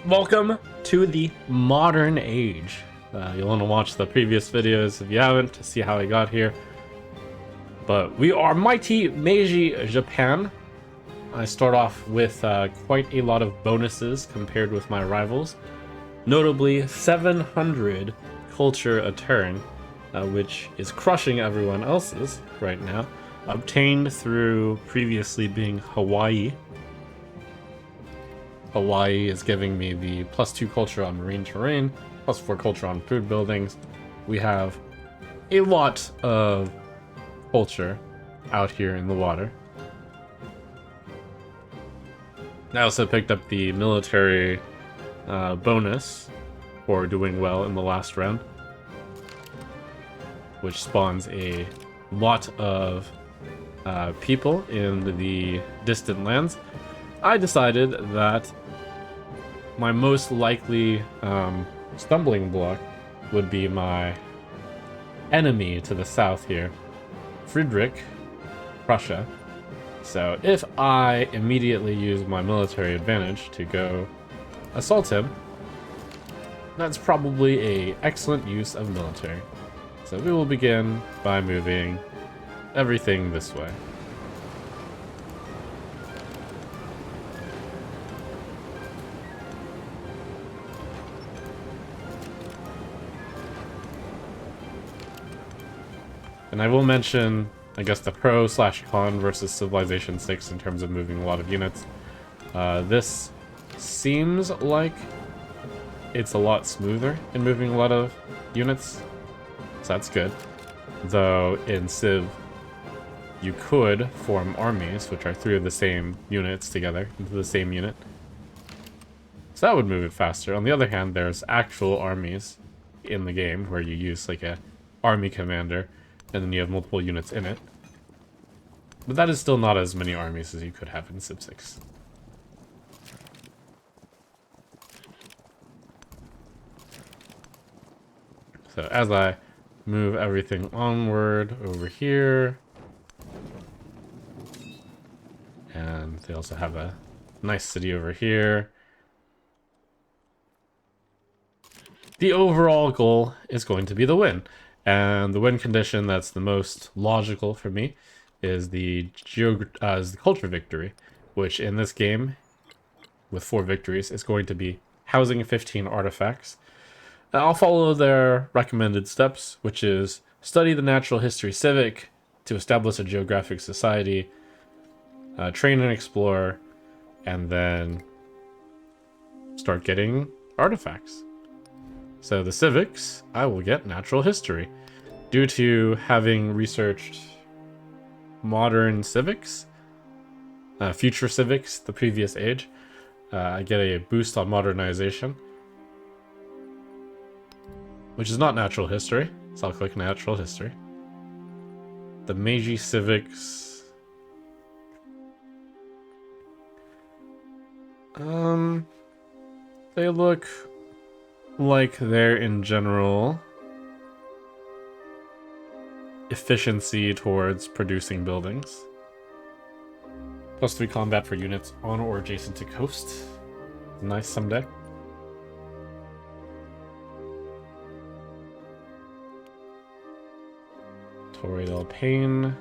Welcome to the modern age. You'll want to watch the previous videos if you haven't to see how I got here. But we are mighty Meiji Japan. I start off with quite a lot of bonuses compared with my rivals. Notably 700 culture a turn, which is crushing everyone else's right now. Obtained through previously being Hawaii. Hawaii is giving me the +2 culture on marine terrain, +4 culture on food buildings. We have a lot of culture out here in the water. I also picked up the military bonus for doing well in the last round, which spawns a lot of people in the distant lands. I decided that my most likely stumbling block would be my enemy to the south here, Friedrich, Prussia. So if I immediately use my military advantage to go assault him, that's probably an excellent use of military. So we will begin by moving everything this way. And I will mention, I guess, the pro/con versus Civilization 6 in terms of moving a lot of units. This seems like it's a lot smoother in moving a lot of units, so that's good. Though in Civ, you could form armies, which are 3 of the same units together into the same unit. So that would move it faster. On the other hand, there's actual armies in the game where you use like a army commander, and then you have multiple units in it. But that is still not as many armies as you could have in Civ 6. So as I move everything onward over here, and they also have a nice city over here. The overall goal is going to be the win. And the win condition that's the most logical for me is the culture victory, which in this game, with 4 victories, is going to be housing 15 artifacts. I'll follow their recommended steps, which is study the natural history civic to establish a geographic society, train and explore, and then start getting artifacts. So the civics, I will get natural history. Due to having researched modern civics, future civics, the previous age, I get a boost on modernization, which is not natural history, so I'll click natural history. The Meiji civics, they look like they're in general efficiency towards producing buildings. +3 combat for units on or adjacent to coast. Nice someday. Torre del Paine.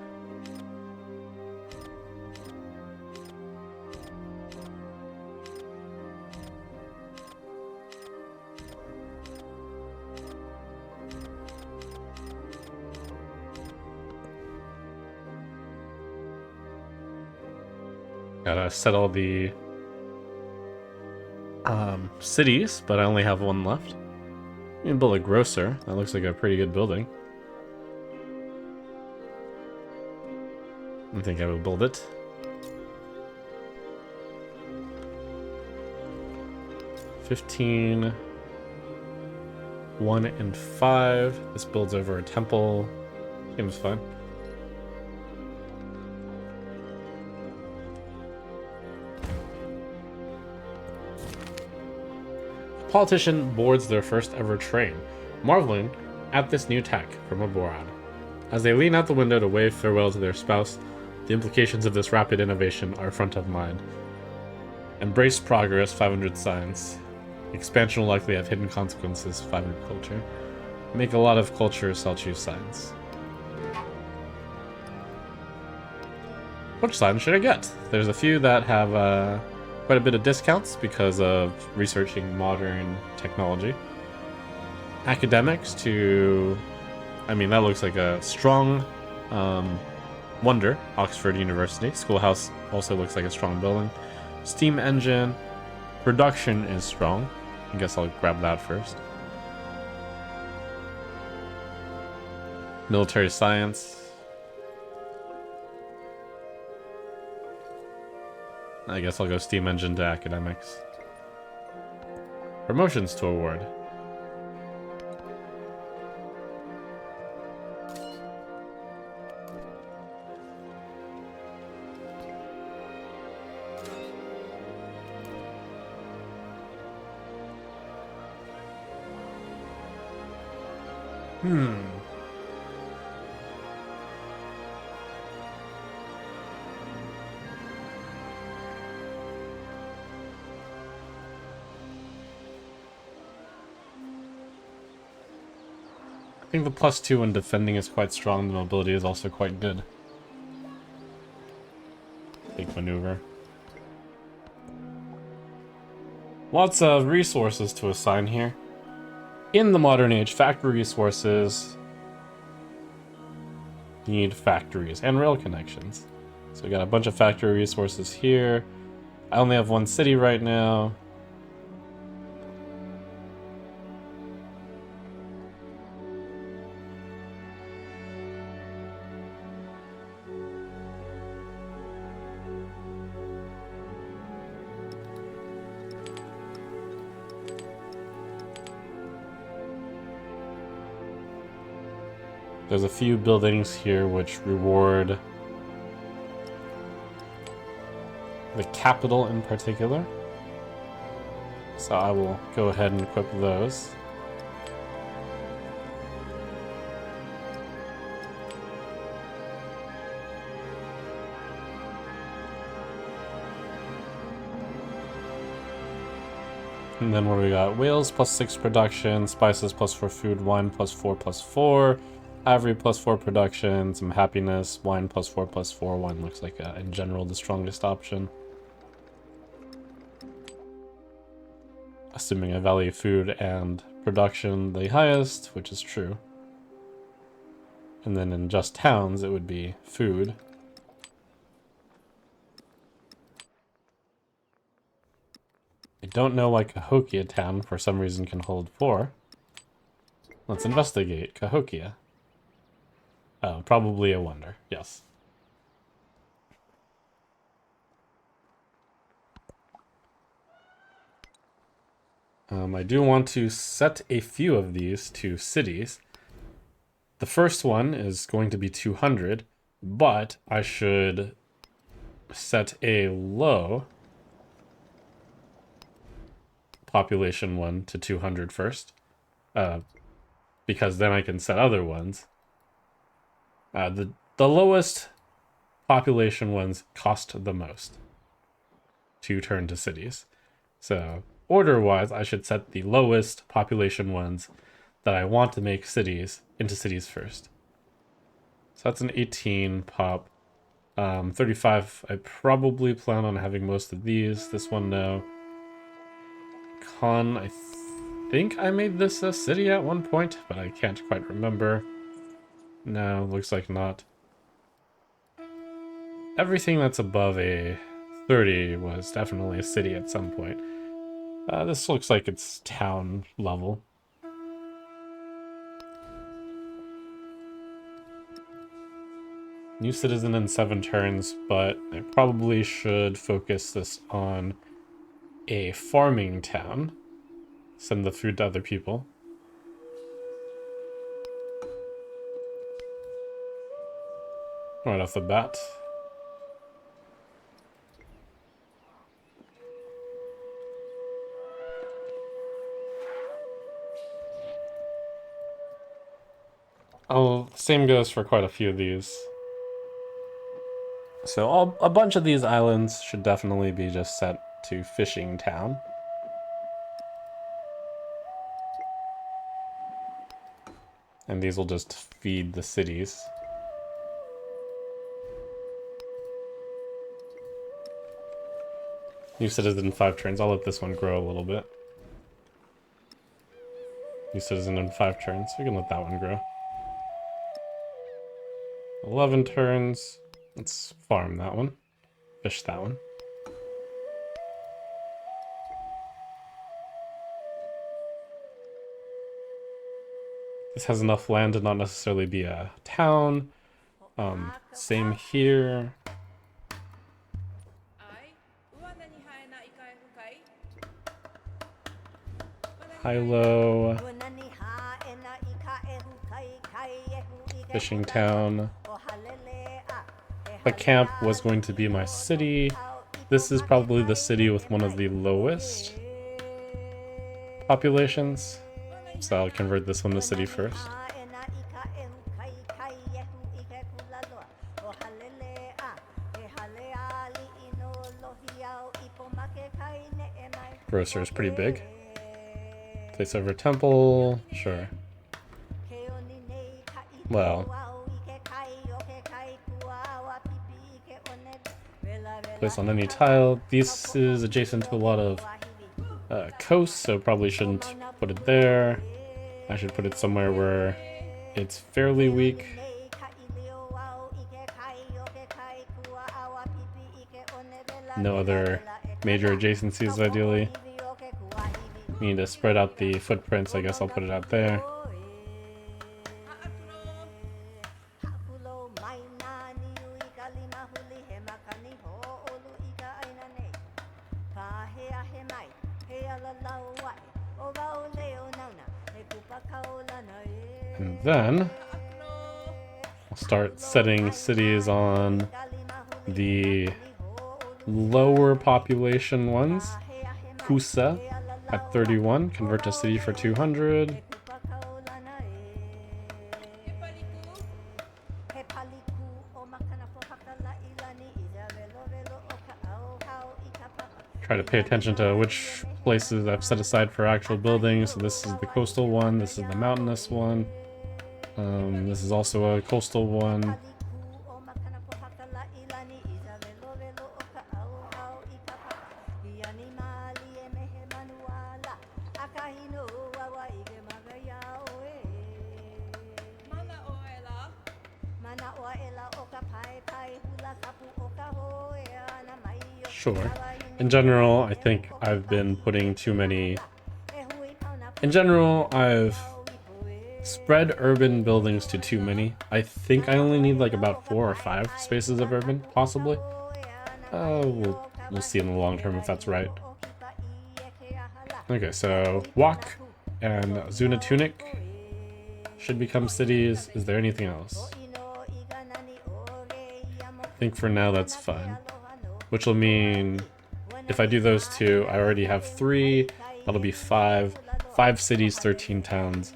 Gotta settle the cities, but I only have 1 left. You can build a grocer. That looks like a pretty good building. I think I will build it. $15, 1 and 5. This builds over a temple. Seems fun. Politician boards their first ever train, marveling at this new tech from abroad. As they lean out the window to wave farewell to their spouse, the implications of this rapid innovation are front of mind. Embrace progress, 500 signs. Expansion will likely have hidden consequences of agriculture. Make a lot of culture, sell choose signs. Which sign should I get? There's a few that have quite a bit of discounts because of researching modern technology. Academics to... I mean, that looks like a strong wonder. Oxford University. Schoolhouse also looks like a strong building. Steam engine. Production is strong. I guess I'll grab that first. Military science. I guess I'll go steam engine to academics. Promotions to award. I think the +2 when defending is quite strong, the mobility is also quite good. Big maneuver. Lots of resources to assign here. In the modern age, factory resources need factories and rail connections. So we got a bunch of factory resources here. I only have one city right now. There's a few buildings here which reward the capital in particular. So I will go ahead and equip those. And then what do we got? Whales +6 production, spices +4 food, wine +4/+4, ivory +4 production, some happiness, wine +4/+4. Wine looks like, in general, the strongest option. Assuming I value food and production the highest, which is true. And then in just towns, it would be food. I don't know why Cahokia town, for some reason, can hold 4. Let's investigate Cahokia. Oh, probably a wonder, yes. I do want to set a few of these to cities. The first one is going to be 200, but I should set a low population one to 200 first, because then I can set other ones. The lowest population ones cost the most to turn to cities. So order-wise, I should set the lowest population ones that I want to make cities into cities first. So that's an 18 pop. 35, I probably plan on having most of these. This one, no. Con, I think I made this a city at one point, but I can't quite remember. No, looks like not. Everything that's above a 30 was definitely a city at some point. This looks like it's town level. New citizen in 7 turns, but I probably should focus this on a farming town. Send the food to other people. Right off the bat. Oh, same goes for quite a few of these. So a bunch of these islands should definitely be just set to fishing town. And these will just feed the cities. New citizen in 5 turns. I'll let this one grow a little bit. New citizen in 5 turns. We can let that one grow. 11 turns. Let's farm that one. Fish that one. This has enough land to not necessarily be a town. Same here. Hilo. Fishing town. The camp was going to be my city. This is probably the city with one of the lowest populations. So I'll convert this one to city first. Grocer is pretty big. Place over temple, sure. Well. Place on any tile. This is adjacent to a lot of coast, so probably shouldn't put it there. I should put it somewhere where it's fairly weak. No other major adjacencies, ideally. We need to spread out the footprints. I guess I'll put it out there. And then I'll start setting cities on the lower population ones. Kusa at 31, convert to city for 200. Try to pay attention to which places I've set aside for actual buildings. So this is the coastal one, this is the mountainous one. This is also a coastal one. Sure. In general, I think I've been putting too many... In general, I've spread urban buildings to too many. I think I only need like about 4 or 5 spaces of urban, possibly. We'll see in the long term if that's right. Okay, so Wak and Zuna Tunic should become cities. Is there anything else? I think for now that's fine. Which will mean if I do those 2, I already have 3. That'll be 5. 5 cities, 13 towns.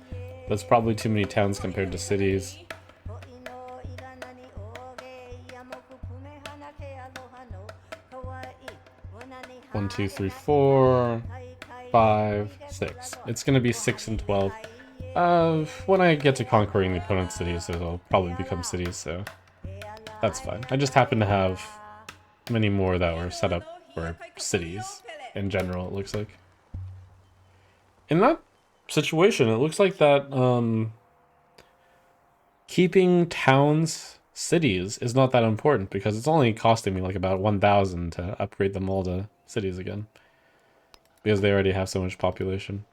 That's probably too many towns compared to cities. 1, 2, 3, 4, 5, 6. It's gonna be 6 and 12. When I get to conquering the opponent's cities, it'll probably become cities, so that's fine. I just happen to have many more that were set up for cities in general, it looks like. In that situation, it looks like that keeping towns cities is not that important because it's only costing me like about 1,000 to upgrade them all to cities again because they already have so much population.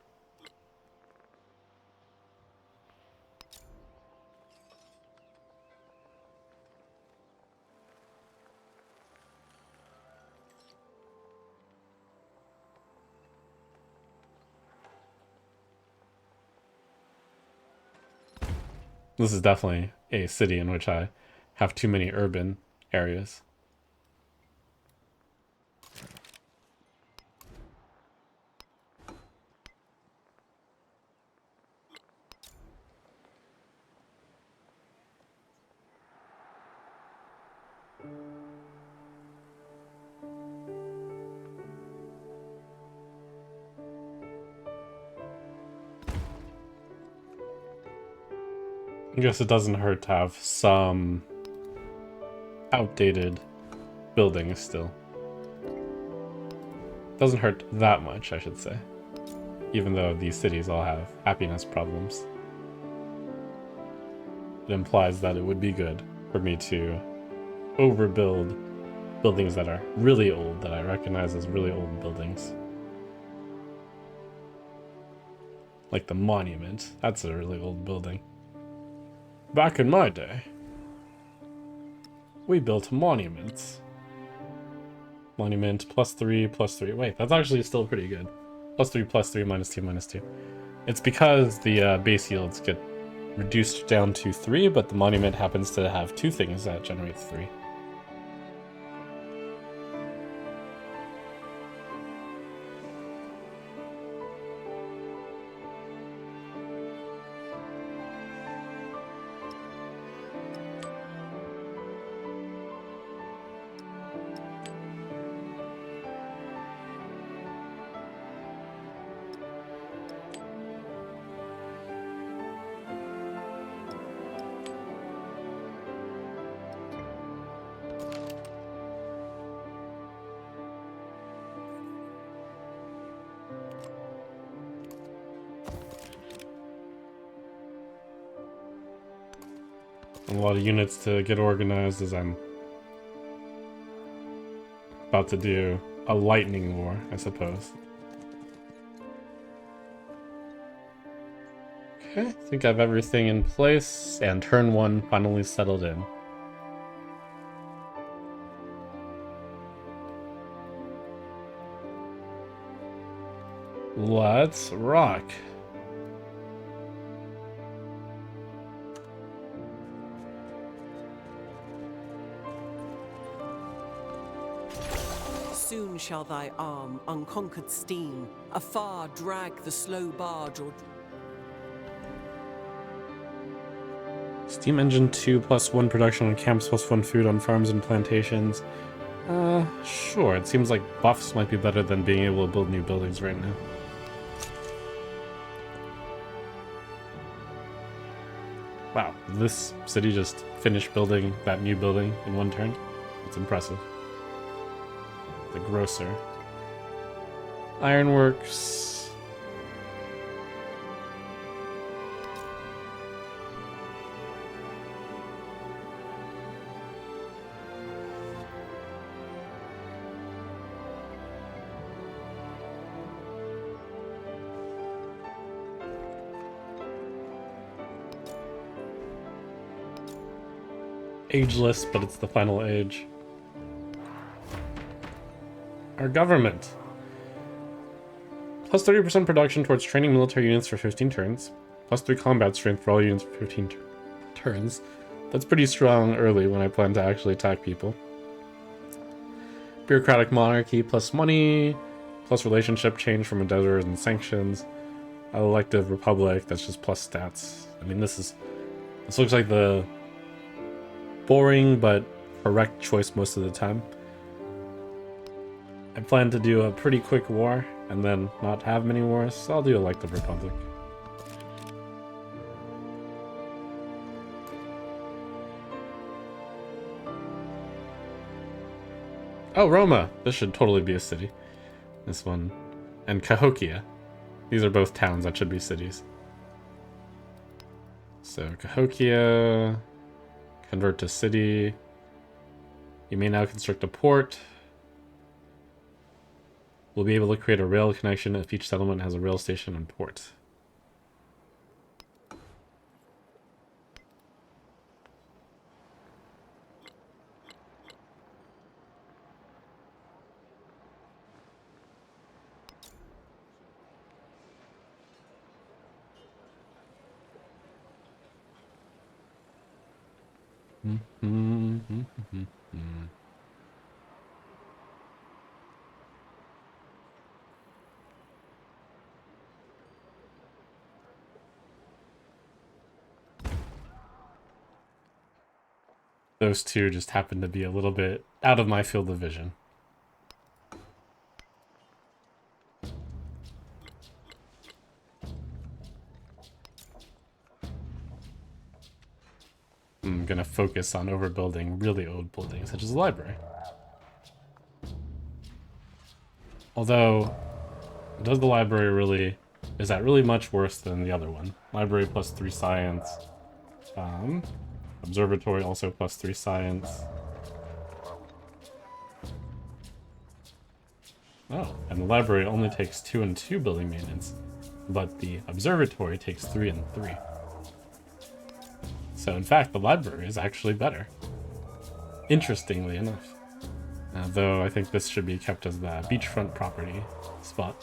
This is definitely a city in which I have too many urban areas. I guess it doesn't hurt to have some outdated buildings still. Doesn't hurt that much, I should say. Even though these cities all have happiness problems. It implies that it would be good for me to overbuild buildings that are really old, that I recognize as really old buildings. Like the Monument. That's a really old building. Back in my day, we built monuments. Monument +3/+3. Wait, that's actually still pretty good. +3/+3 -2 -2. It's because the base yields get reduced down to 3, but the monument happens to have 2 things that generate 3. A lot of units to get organized as I'm about to do a lightning war, I suppose. Okay, I think I have everything in place, and turn 1 finally settled in. Let's rock. Soon shall thy arm, unconquered steam, afar drag the slow barge or... Steam engine 2 +1 production on camps +1 food on farms and plantations. Sure. It seems like buffs might be better than being able to build new buildings right now. Wow, this city just finished building that new building in 1 turn? It's impressive. The grocer. Ironworks. Ageless, but it's the final age. Our government. Plus 30% production towards training military units for 15 turns. Plus 3 combat strength for all units for 15 turns. That's pretty strong early when I plan to actually attack people. Bureaucratic monarchy plus money. Plus relationship change from a desert and sanctions. Elective republic, that's just plus stats. I mean, this looks like the boring but correct choice most of the time. I plan to do a pretty quick war and then not have many wars, so I'll do Elective Republic. Oh, Roma! This should totally be a city. This one. And Cahokia. These are both towns that should be cities. So, Cahokia... Convert to city. You may now construct a port. We'll be able to create a rail connection if each settlement has a rail station and port. Those two just happen to be a little bit out of my field of vision. I'm gonna focus on overbuilding really old buildings, such as the library. Although, does the library really... Is that really much worse than the other one? Library plus 3 science. Observatory also plus 3 science. Oh, and the library only takes 2 and 2 building maintenance, but the observatory takes 3 and 3. So in fact, the library is actually better. Interestingly enough. Though I think this should be kept as the beachfront property spot.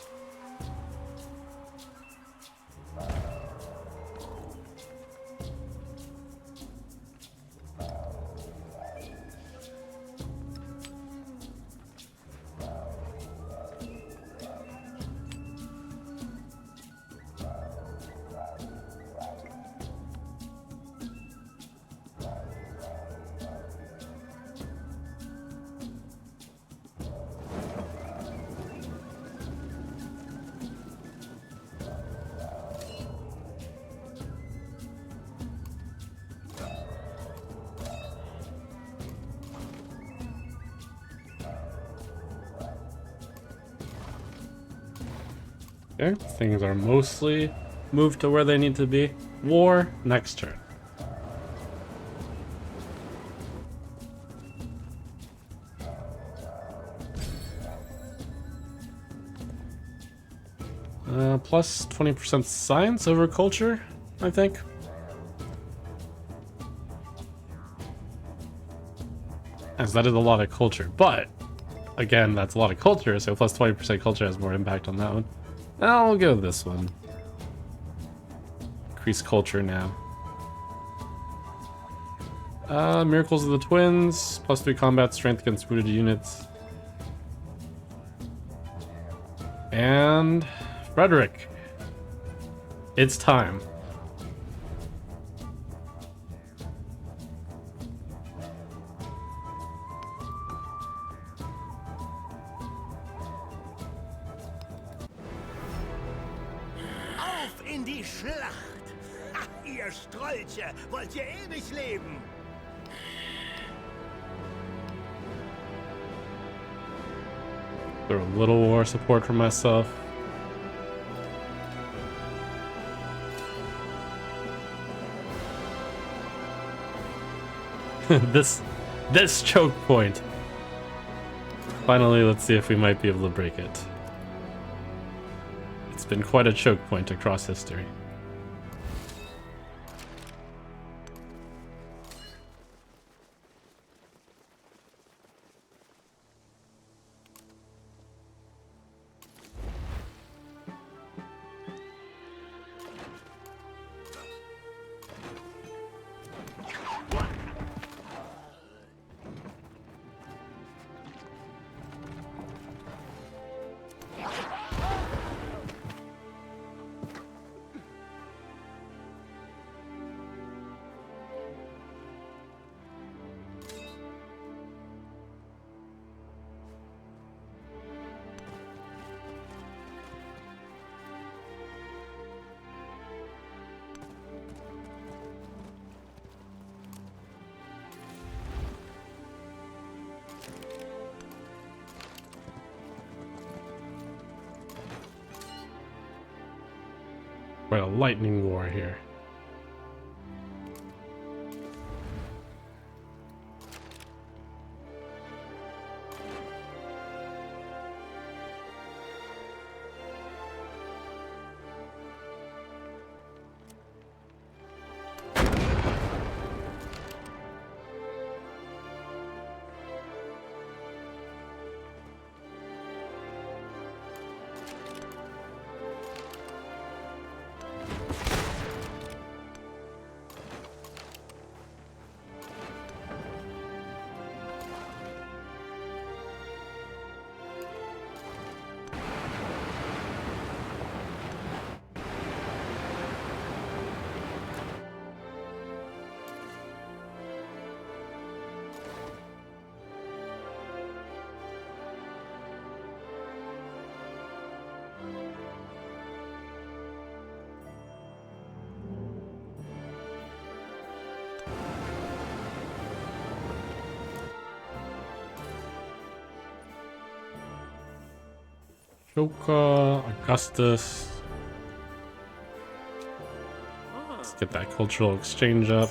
Okay, things are mostly moved to where they need to be. War, next turn. Plus 20% science over culture, I think. As that is a lot of culture, but again, that's a lot of culture, so plus 20% culture has more impact on that one. I'll go with this one. Increase culture now. Miracles of the Twins, plus 3 combat strength against wounded units. And Frederick. It's time. Auf in die Schlacht! Ha, ihr Strolche, wollt ihr ewig leben? Throw a little war support for myself. this choke point. Finally, let's see if we might be able to break it. It's been quite a choke point across history. Quite a lightning war here. Joker, Augustus. Let's get that cultural exchange up.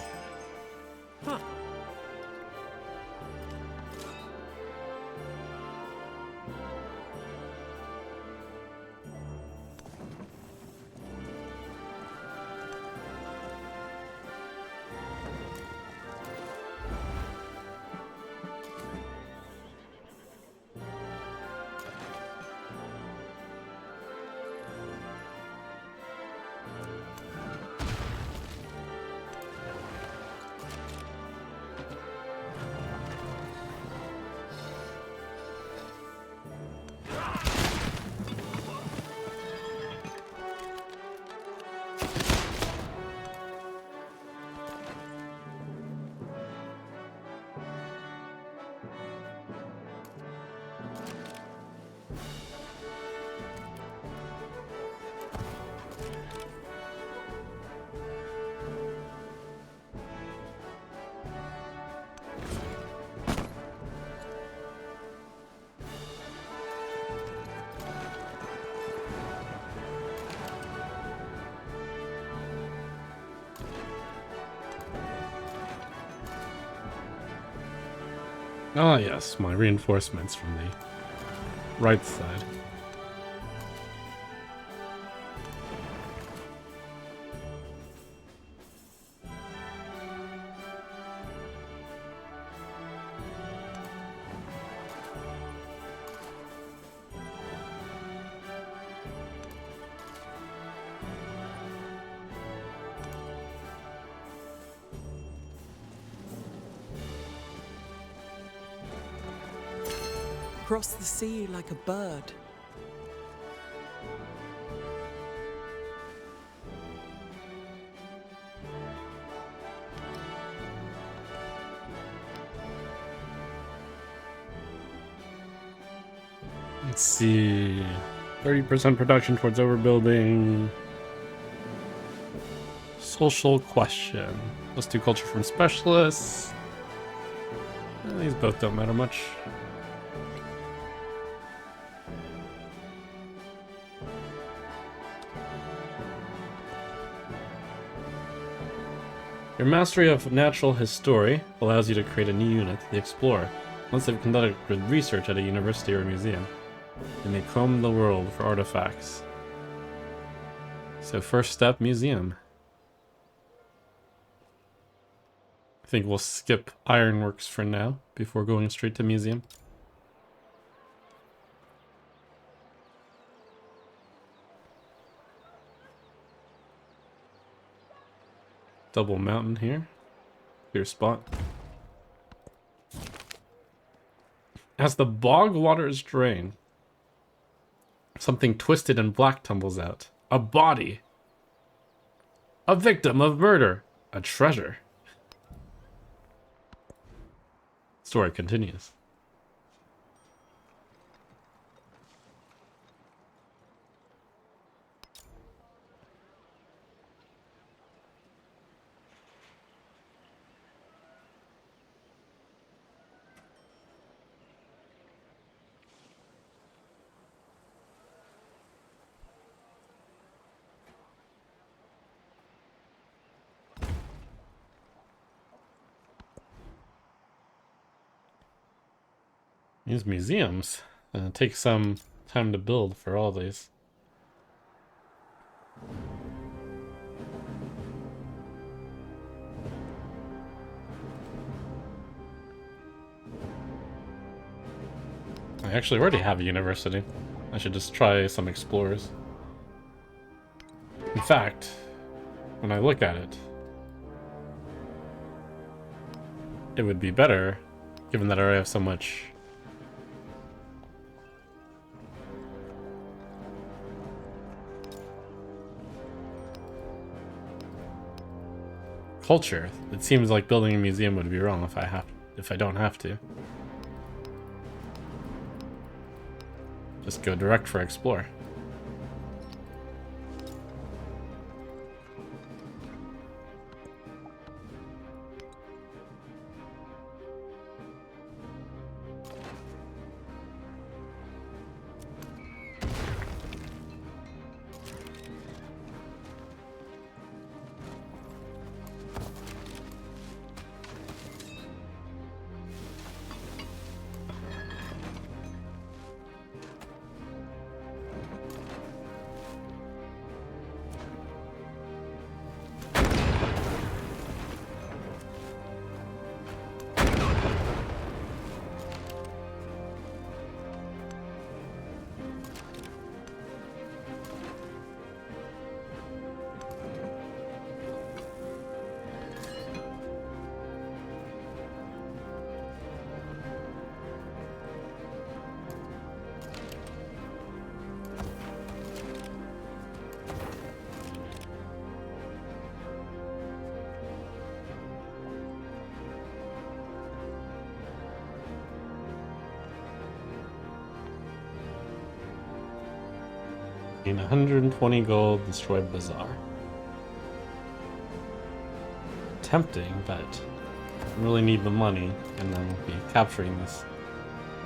Ah, yes, my reinforcements from the right side. Cross the sea like a bird. Let's see. 30% production towards overbuilding. Social question. Let's do culture from specialists. These both don't matter much. Your mastery of natural history allows you to create a new unit, the Explorer. Once they've conducted research at a university or museum, they may comb the world for artifacts. So first step, museum. I think we'll skip ironworks for now, before going straight to museum. Double mountain here. Clear spot. As the bog waters drain, something twisted and black tumbles out. A body. A victim of murder. A treasure. Story continues. These museums take some time to build for all these. I actually already have a university. I should just try some explorers. In fact, when I look at it, it would be better, given that I already have so much culture. It seems like building a museum would be wrong if I don't have to. Just go direct for explore. In 120 gold, destroy Bazaar. Tempting, but I really need the money, and then we'll be capturing this.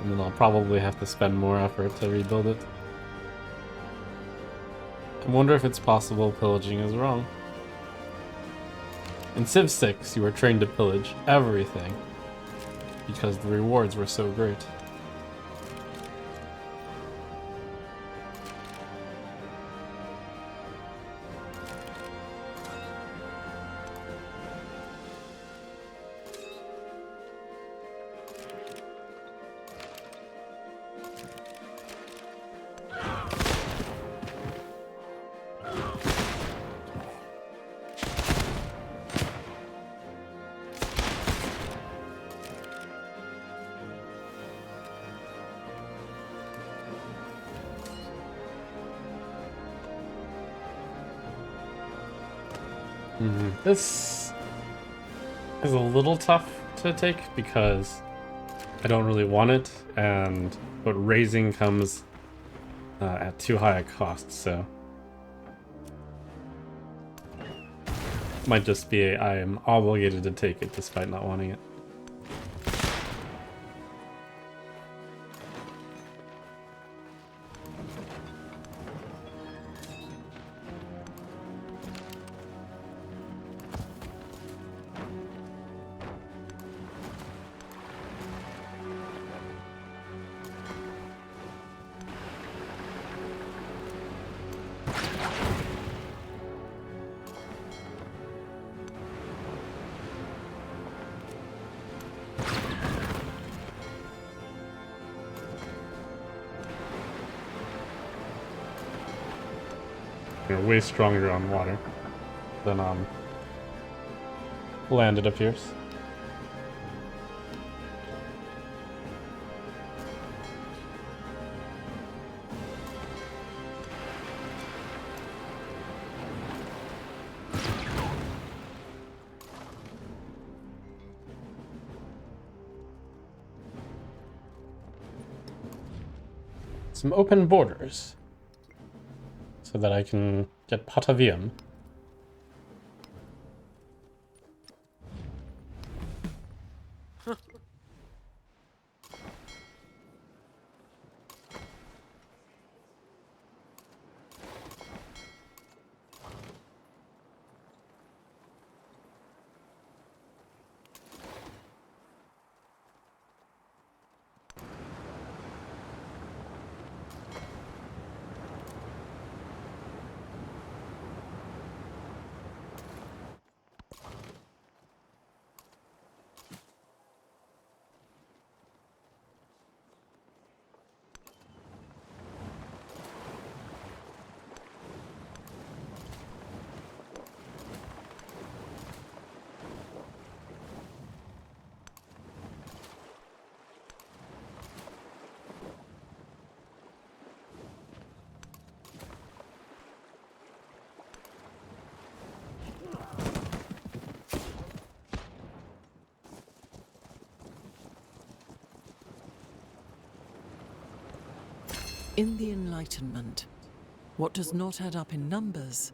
And then I'll probably have to spend more effort to rebuild it. I wonder if it's possible pillaging is wrong. In Civ 6, you were trained to pillage everything because the rewards were so great. This is a little tough to take because I don't really want it, but raising comes at too high a cost, so might just be I am obligated to take it despite not wanting it. They're way stronger on water than on land, it appears. Some open borders so that I can get Patavium. In the Enlightenment, what does not add up in numbers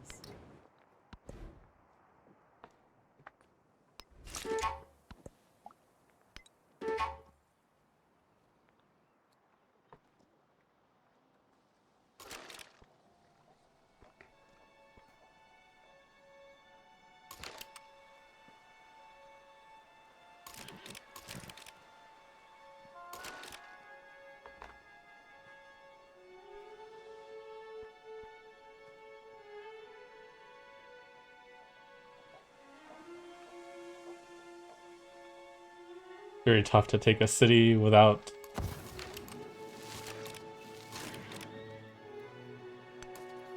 Very tough to take a city without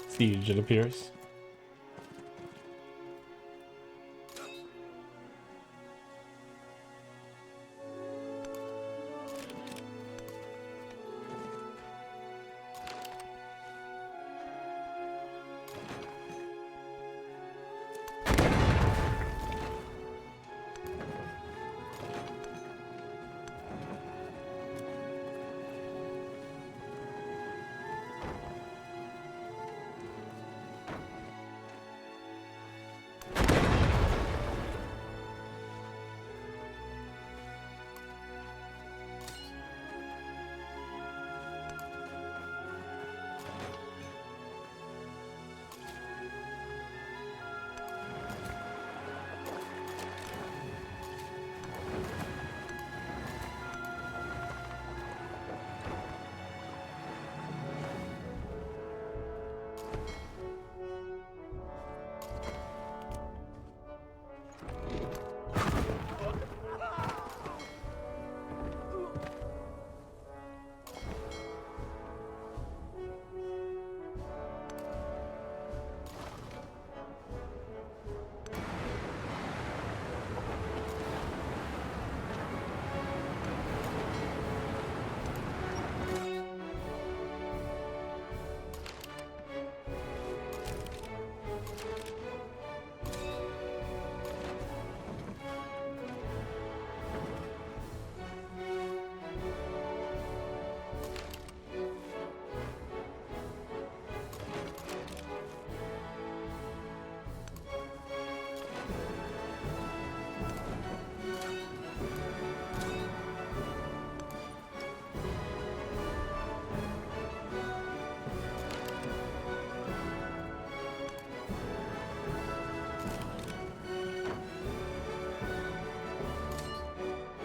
siege, it appears.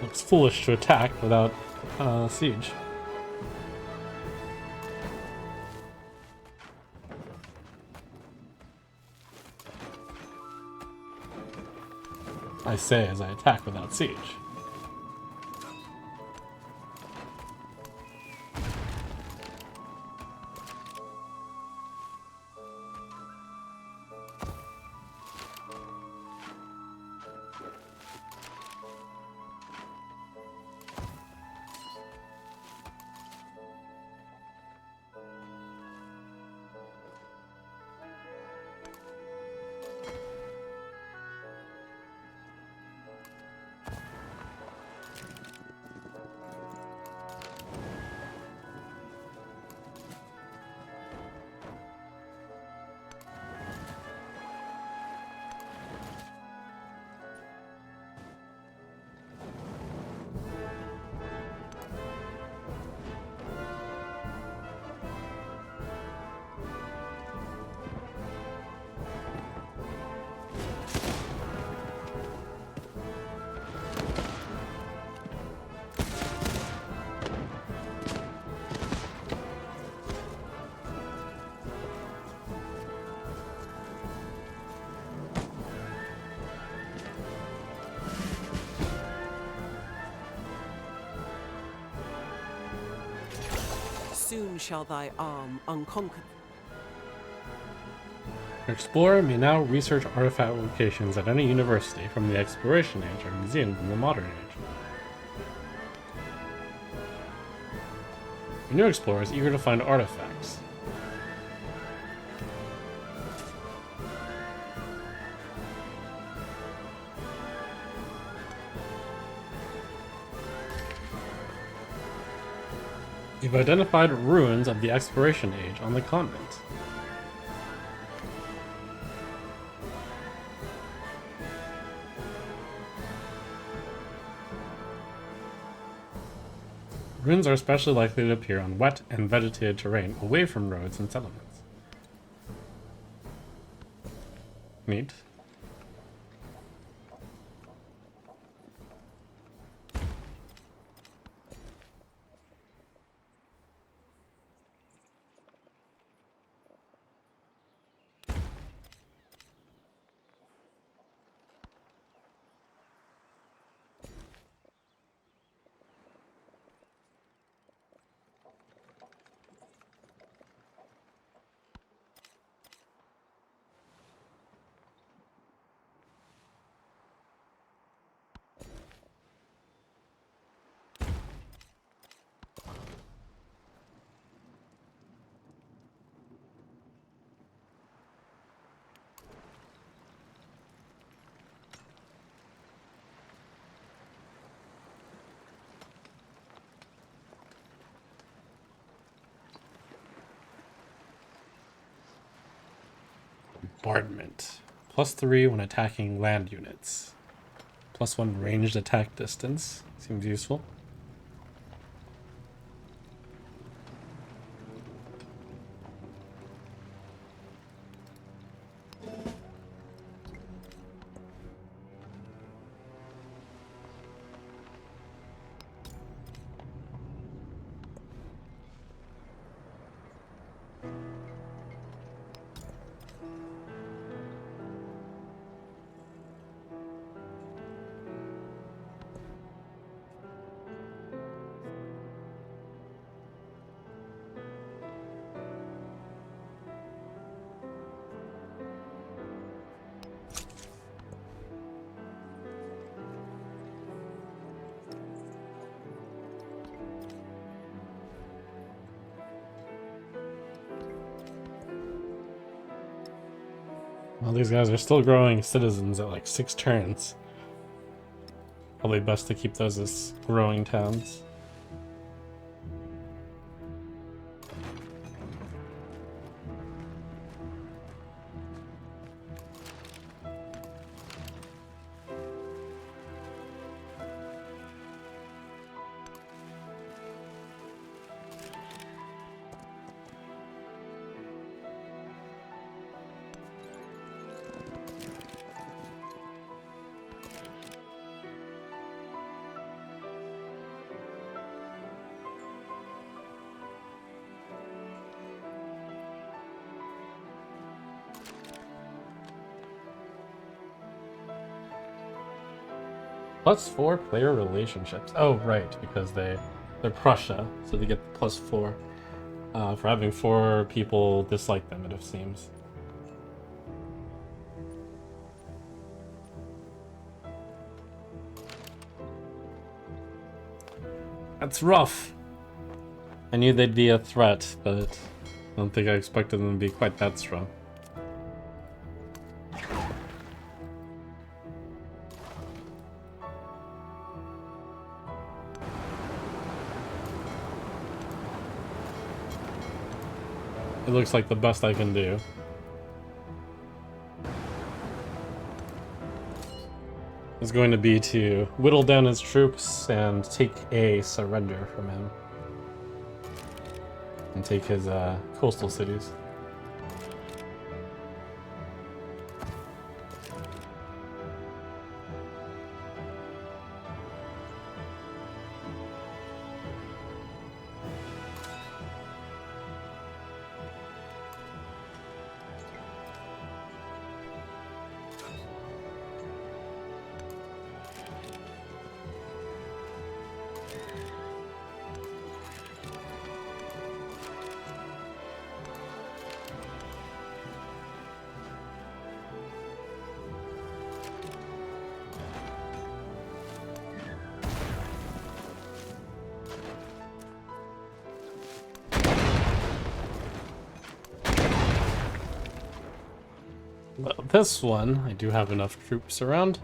Looks foolish to attack without siege. I say as I attack without siege. Soon shall thy arm unconquered. An explorer may now research artifact locations at any university from the Exploration Age or museums in the Modern Age. A new explorer is eager to find artifacts. You've identified ruins of the Exploration Age on the continent. Ruins are especially likely to appear on wet and vegetated terrain away from roads and settlements. Neat. Bombardment. +3 when attacking land units. +1 ranged attack distance. Seems useful. Well, these guys are still growing citizens at like 6 turns. Probably best to keep those as growing towns. +4 player relationships. Oh, right, because they're Prussia, so they get the +4 for having 4 people dislike them. It seems. That's rough. I knew they'd be a threat, but I don't think I expected them to be quite that strong. It looks like the best I can do. Is going to be to whittle down his troops and take a surrender from him. And take his coastal cities. Well, this one, I do have enough troops around.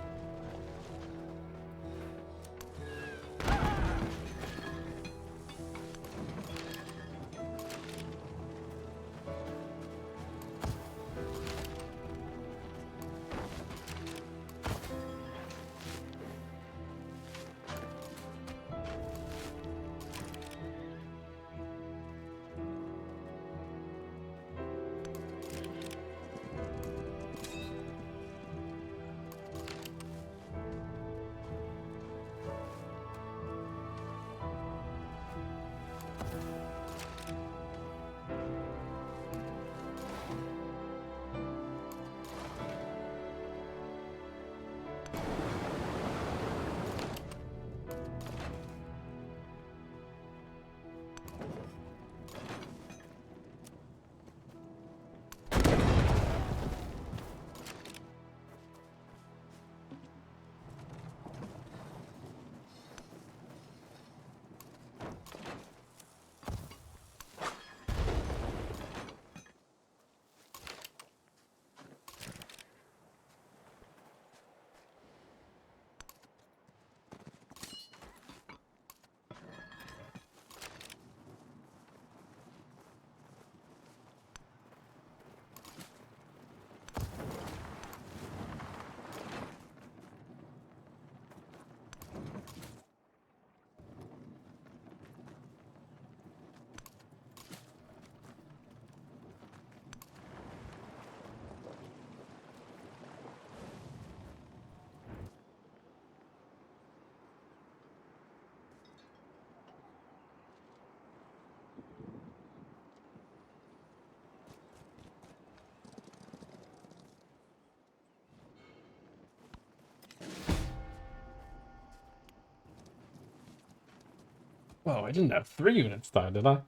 Whoa, I didn't have 3 units die, did I?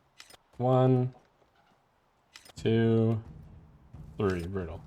1, 2, 3. Brutal.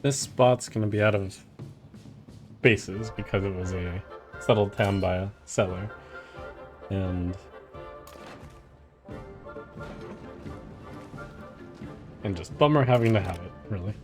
This spot's gonna be out of bases because it was a settled town by a settler. And just bummer having to have it, really.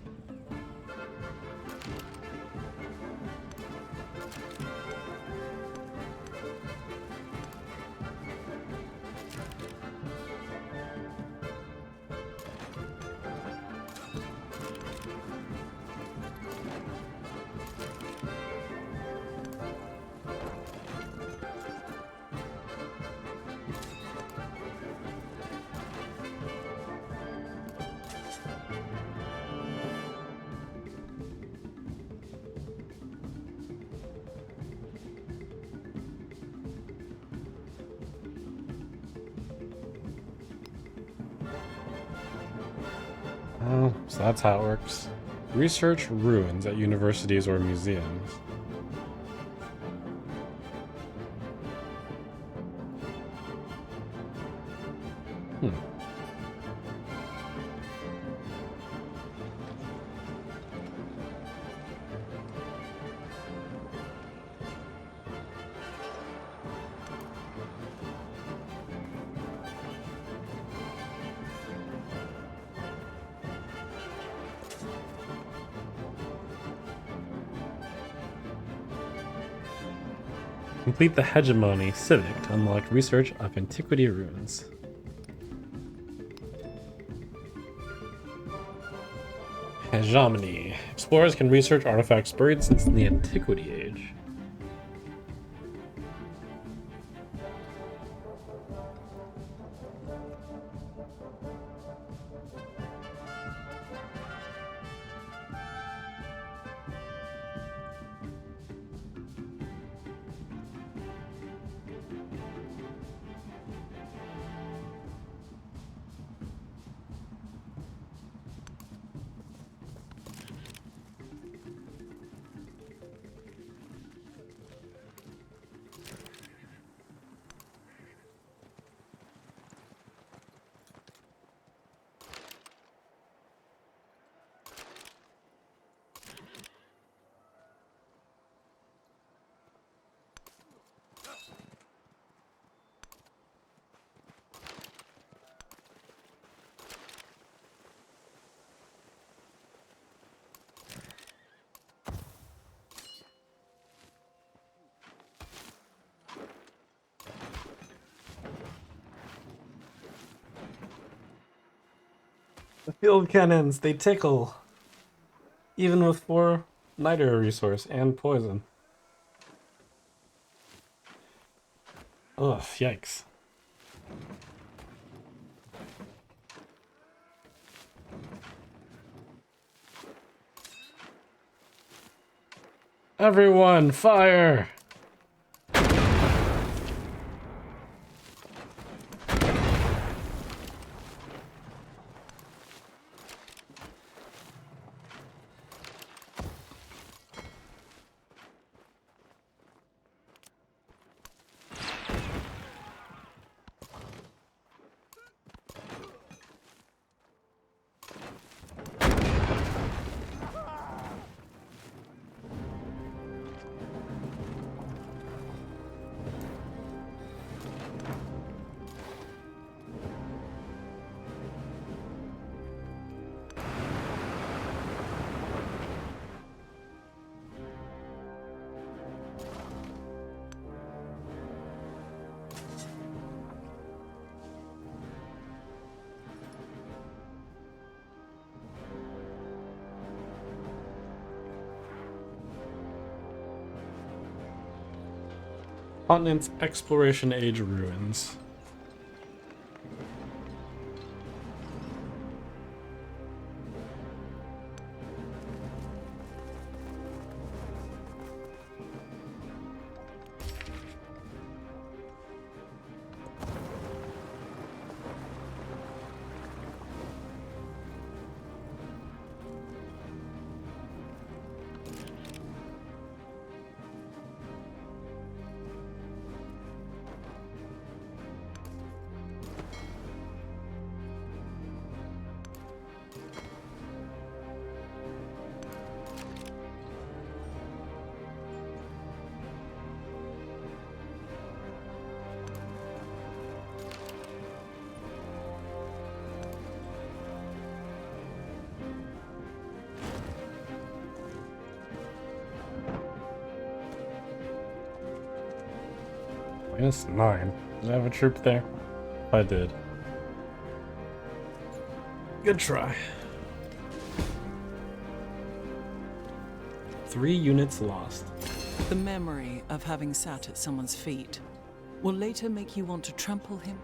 Oh, so that's how it works. Research ruins at universities or museums. Hmm. Complete the hegemony civic to unlock research of antiquity ruins. Hegemony. Explorers can research artifacts buried since the Antiquity Age. The field cannons, they tickle. Even with 4 niter resource and poison. Ugh, yikes. Everyone, fire! Continent's Exploration Age ruins. -9. Did I have a troop there? I did. Good try. 3 units lost. The memory of having sat at someone's feet will later make you want to trample him.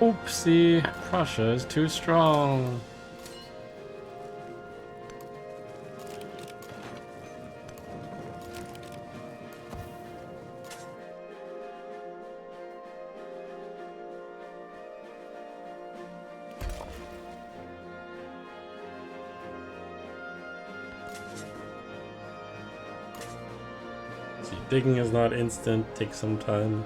Oopsie, Prussia is too strong. See, digging is not instant, takes some time.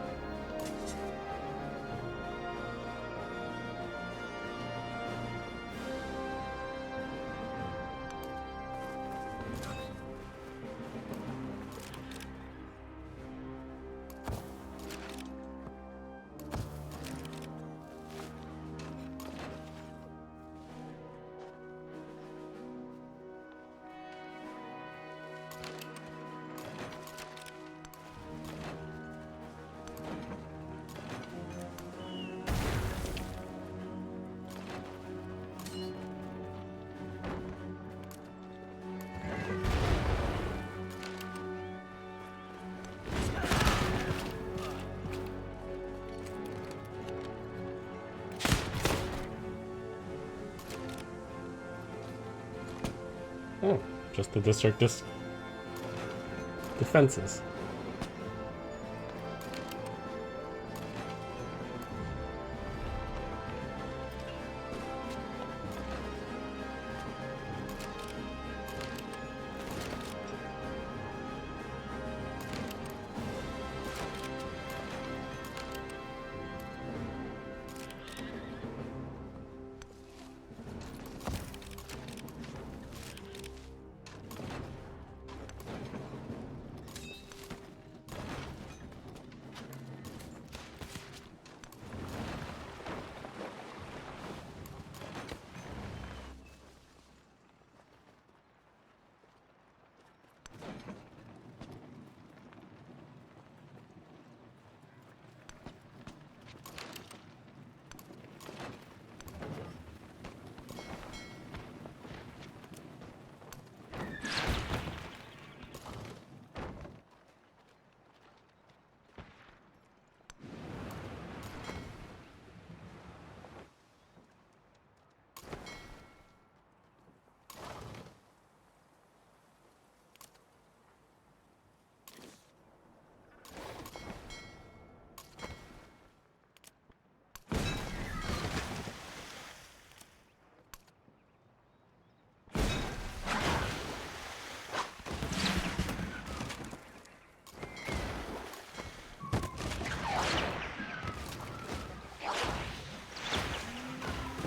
Oh, just the district defenses.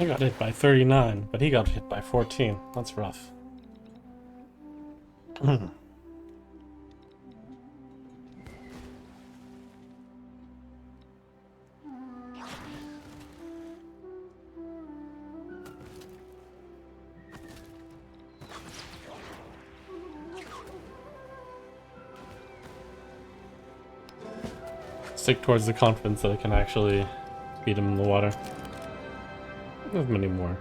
I got hit by 39, but he got hit by 14. That's rough. Stick towards the confidence that I can actually beat him in the water. There's many more.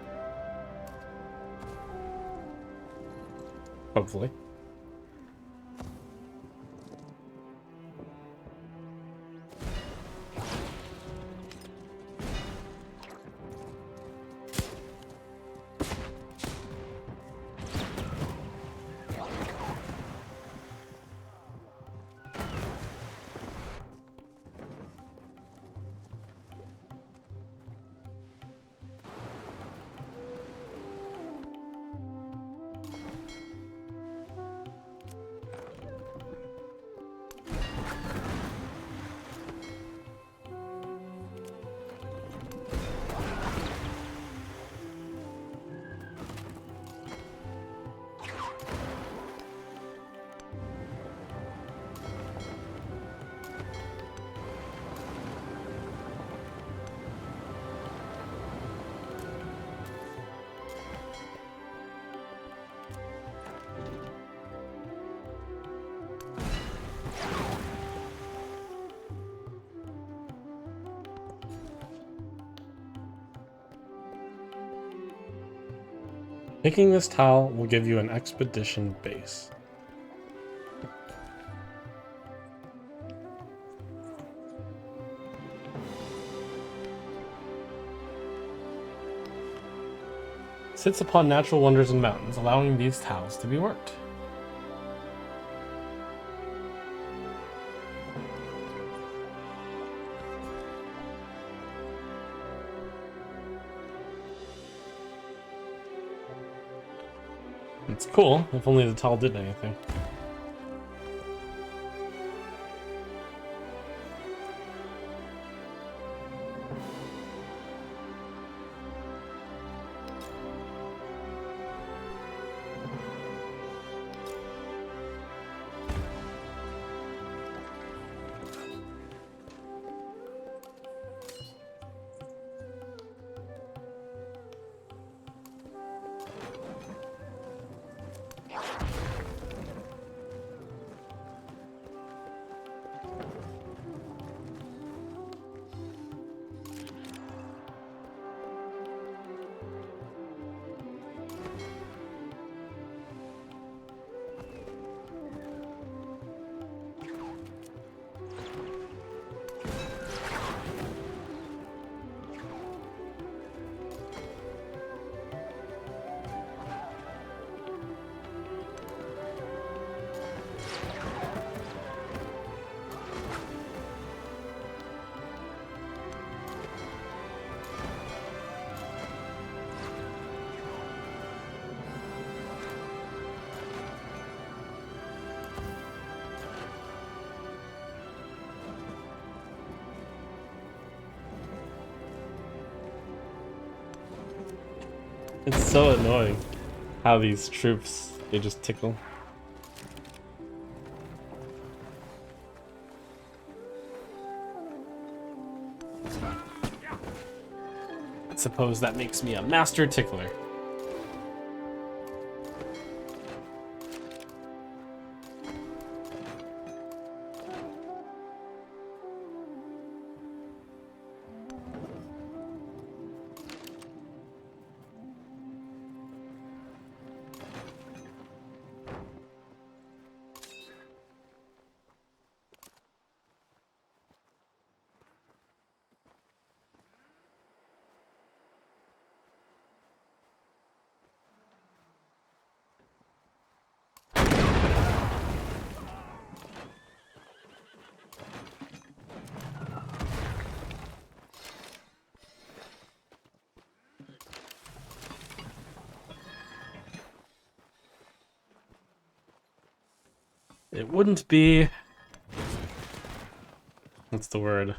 Hopefully. Picking this tile will give you an expedition base. Sits upon natural wonders and mountains, allowing these tiles to be worked. It's cool, if only the tile did anything. It's so annoying how these troops, they just tickle. I suppose that makes me a master tickler. It wouldn't be... What's the word?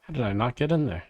How did I not get in there?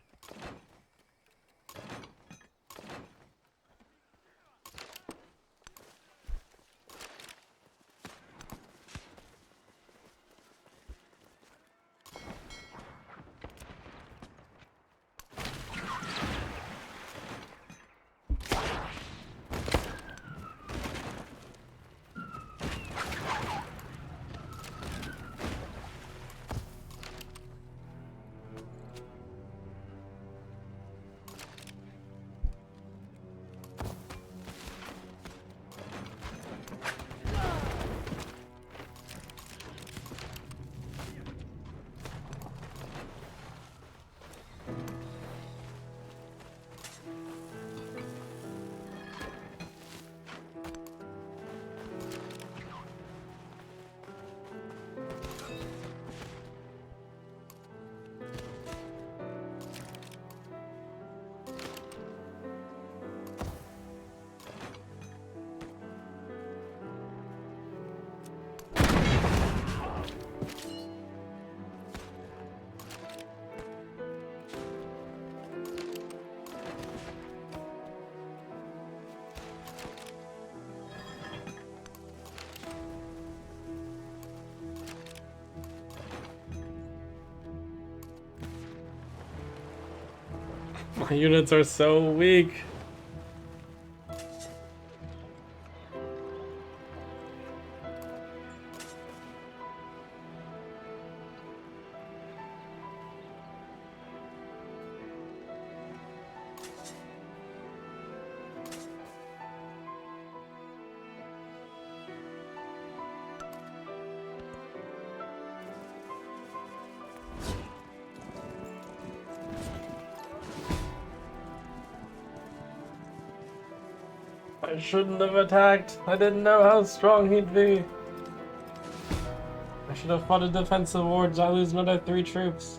My units are so weak. I shouldn't have attacked. I didn't know how strong he'd be. I should have fought a defensive wards. I lose another 3 troops.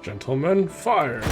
Gentlemen, fire!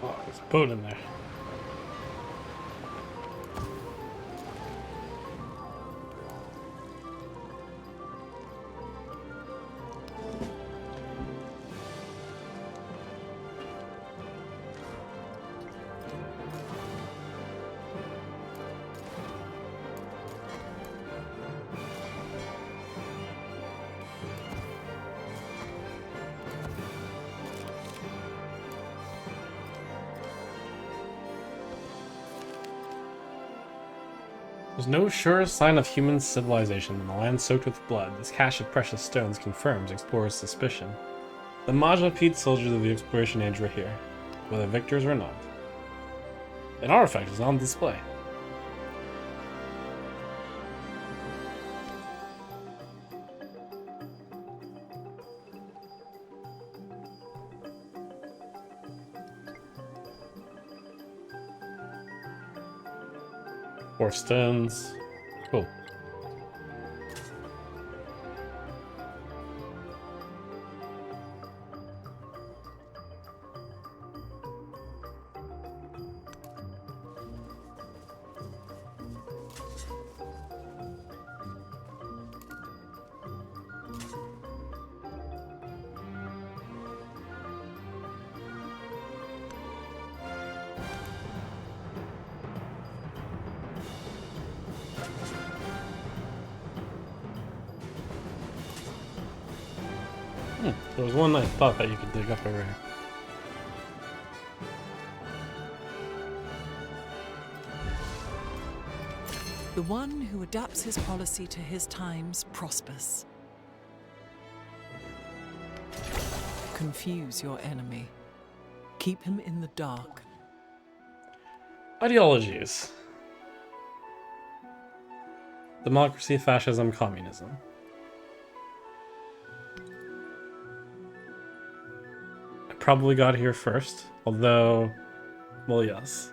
Oh, there's a boat in there. There's no surer sign of human civilization than a land soaked with blood. This cache of precious stones confirms explorers' suspicion. The Majapahit soldiers of the exploration age were here, whether victors or not. An artifact is on display. Four stones. Cool. There was one I thought that you could dig up over here. The one who adapts his policy to his times prospers. Confuse your enemy. Keep him in the dark. Ideologies. Democracy, fascism, communism. I probably got here first, although, well, yes.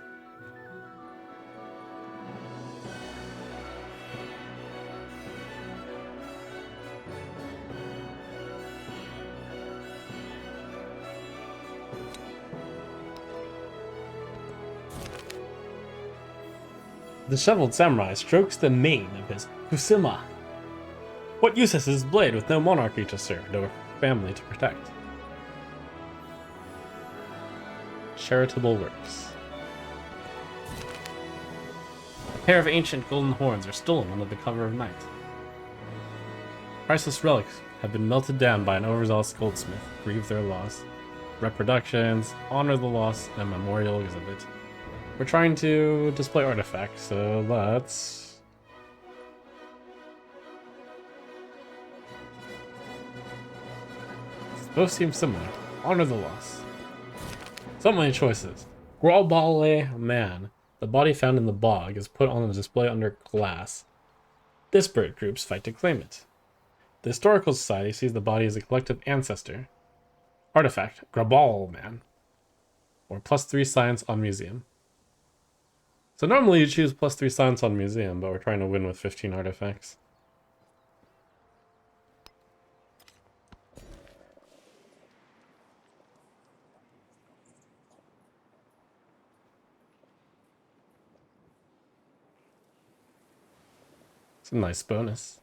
The disheveled samurai strokes the mane of his kusuma. What use is his blade with no monarchy to serve, no family to protect? Charitable works. A pair of ancient golden horns are stolen under the cover of night. Priceless relics have been melted down by an overzealous goldsmith. Grieve their loss. Reproductions, honor the loss, and a memorial exhibit. We're trying to display artifacts, so let's... Both seem similar. Honor the loss. So many choices. Grobale man. The body found in the bog is put on a display under glass. Disparate groups fight to claim it. The Historical Society sees the body as a collective ancestor. Artifact. Grobale man. Or +3 science on museum. So normally you choose +3 science on museum, but we're trying to win with 15 artifacts. It's a nice bonus.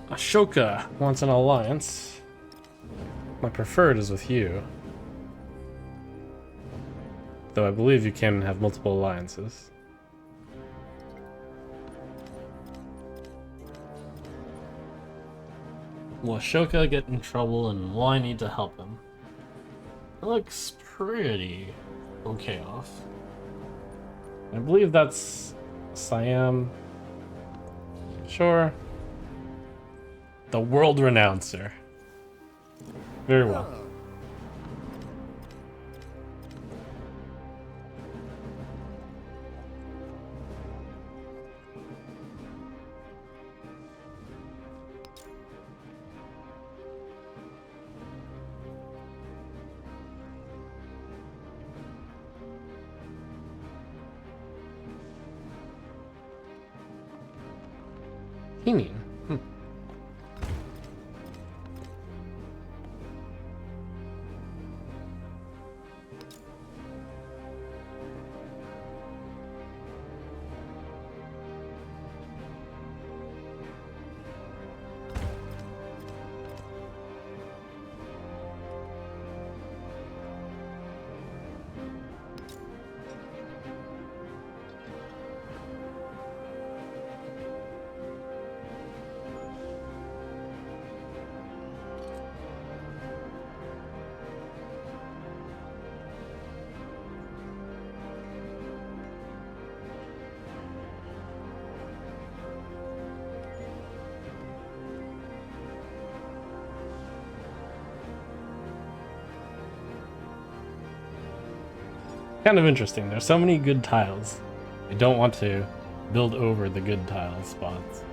Ashoka wants an alliance. My preferred is with you. Though I believe you can have multiple alliances. Will Ashoka get in trouble and will I need to help him? It looks pretty okay off. I believe that's Siam. Sure. The World Renouncer. Very well. Hinin. Kind of interesting. There's so many good tiles. I don't want to build over the good tile spots.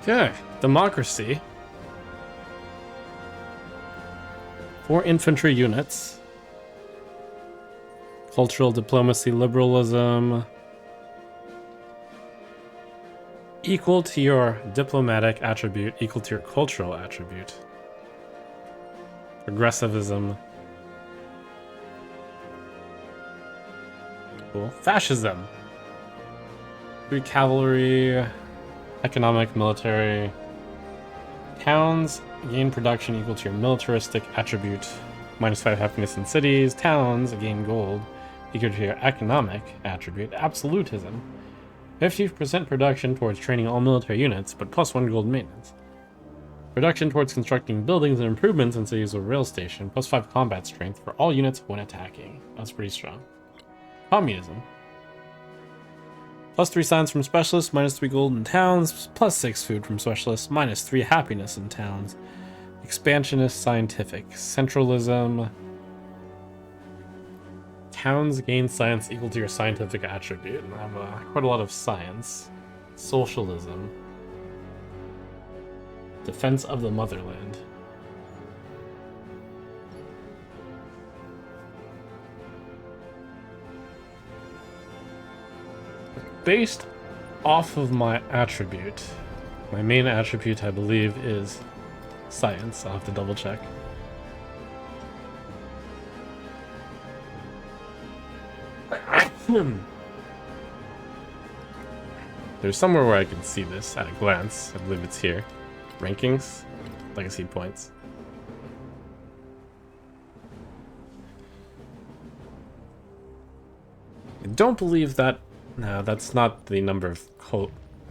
Okay, democracy. 4 infantry units. Cultural diplomacy, liberalism. Equal to your diplomatic attribute, equal to your cultural attribute. Progressivism. Cool. Fascism. 3 cavalry. Economic, military. Towns gain production equal to your militaristic attribute. -5 happiness in cities. Towns gain gold equal to your economic attribute. Absolutism. 50% production towards training all military units, but +1 gold maintenance. Production towards constructing buildings and improvements in cities or rail station. +5 combat strength for all units when attacking. That's pretty strong. Communism. +3 science from specialists, -3 gold in towns, +6 food from specialists, -3 happiness in towns. Expansionist scientific. Centralism. Towns gain science equal to your scientific attribute. And I have quite a lot of science. Socialism. Defense of the motherland. Based off of my attribute, my main attribute I believe is science. I'll have to double check. There's somewhere where I can see this at a glance. I believe it's here. Rankings, legacy points. I don't believe that. No, that's not the number of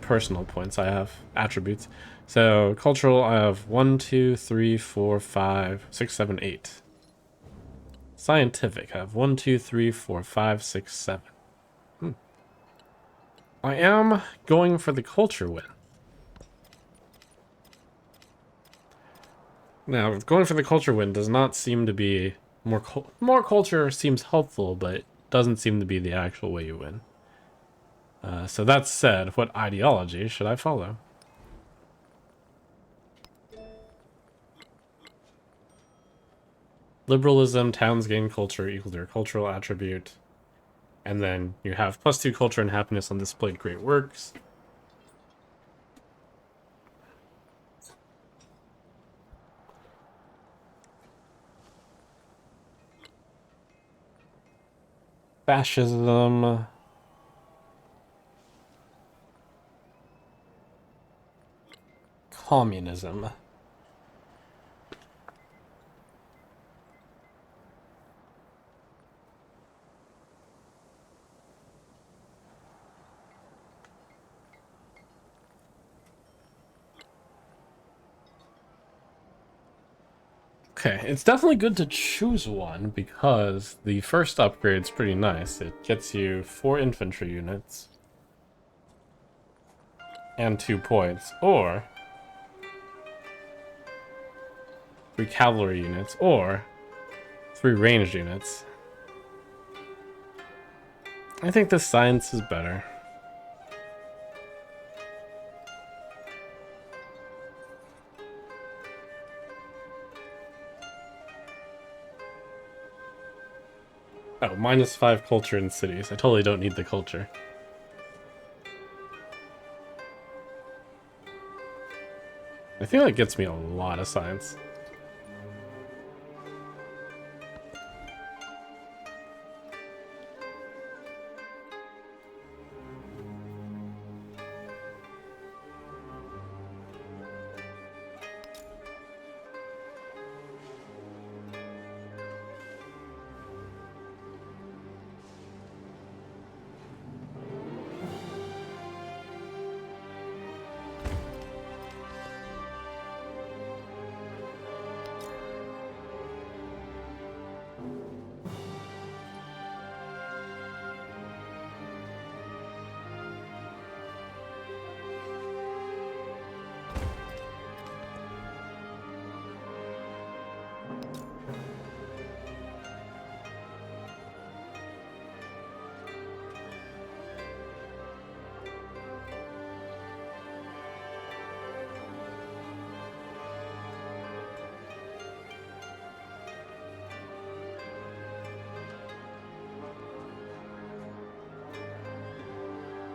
personal points I have. Attributes. So cultural, I have 1, 2, 3, 4, 5, 6, 7, 8. Scientific, I have 1, 2, 3, 4, 5, 6, 7. I am going for the culture win. Now, going for the culture win does not seem to be more culture seems helpful, but doesn't seem to be the actual way you win. So that said, what ideology should I follow? Liberalism, towns gain culture equal to your cultural attribute. And then you have +2 culture and happiness on displayed great works. Fascism. Communism. Okay, it's definitely good to choose one because the first upgrade's pretty nice. It gets you 4 infantry units and 2 points, or 3 cavalry units, or 3 ranged units. I think the science is better. Oh, -5 culture in cities. I totally don't need the culture. I think that gets me a lot of science.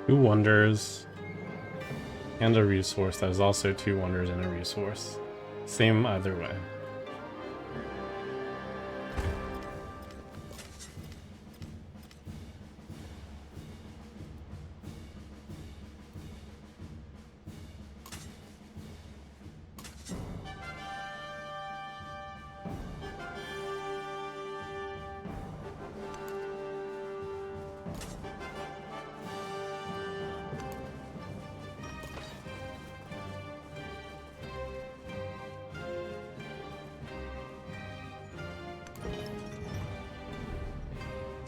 2 wonders and a resource that is also 2 wonders and a resource. Same either way.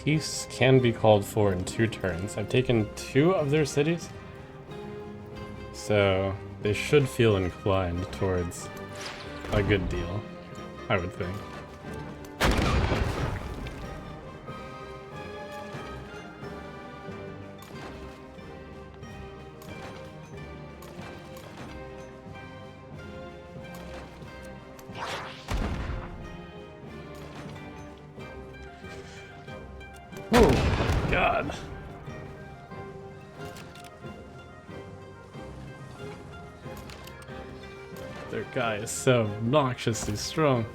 Peace can be called for in 2 turns. I've taken 2 of their cities, so they should feel inclined towards a good deal, I would think. Oh, God. Their guy is so obnoxiously strong.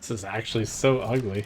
This is actually so ugly.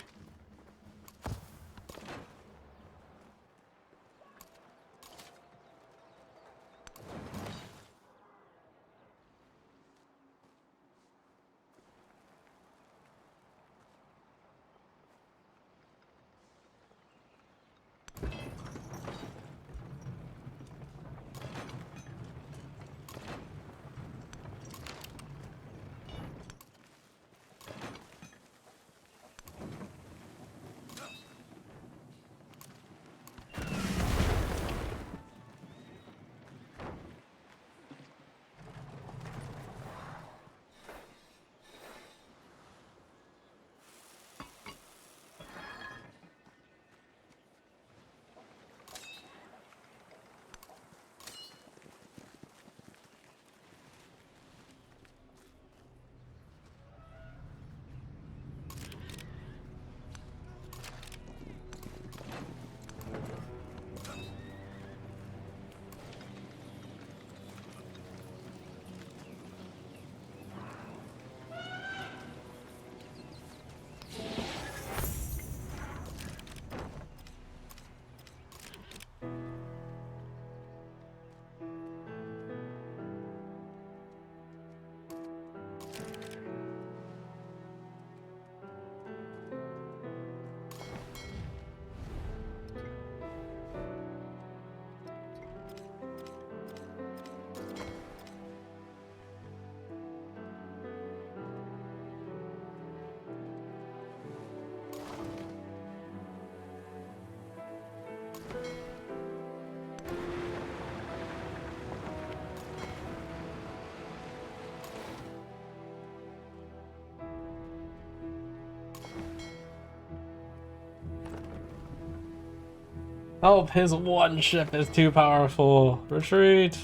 Help, his one ship is too powerful. Retreat.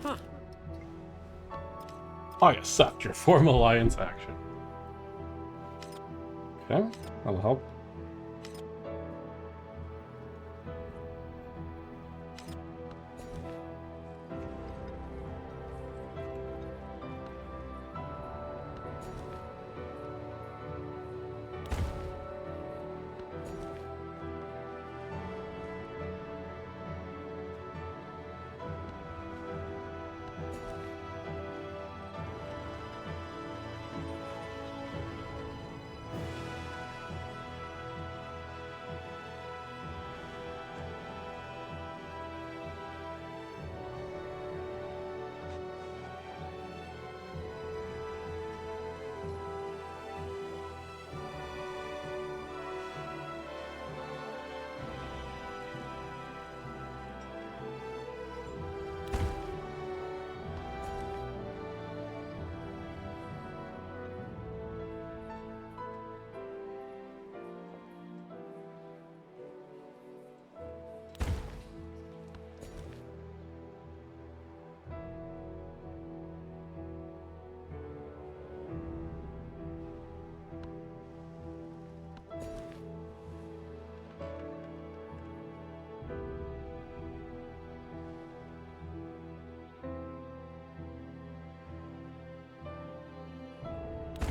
Huh. I accept your form alliance action. Okay, that'll help.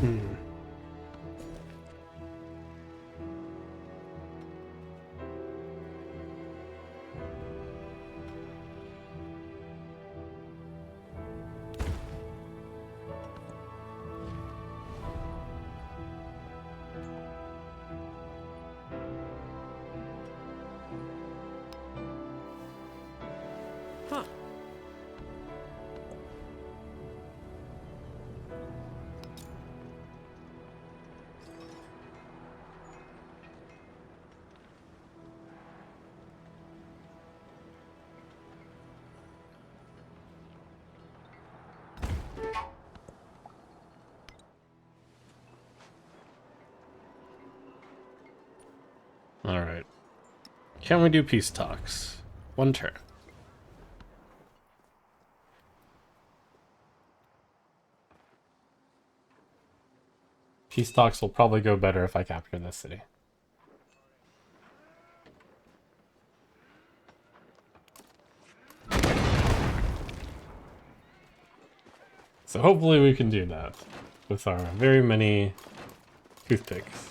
Hmm. Huh. Alright. Can we do peace talks? One turn. Peace talks will probably go better if I capture this city. So hopefully we can do that with our very many toothpicks.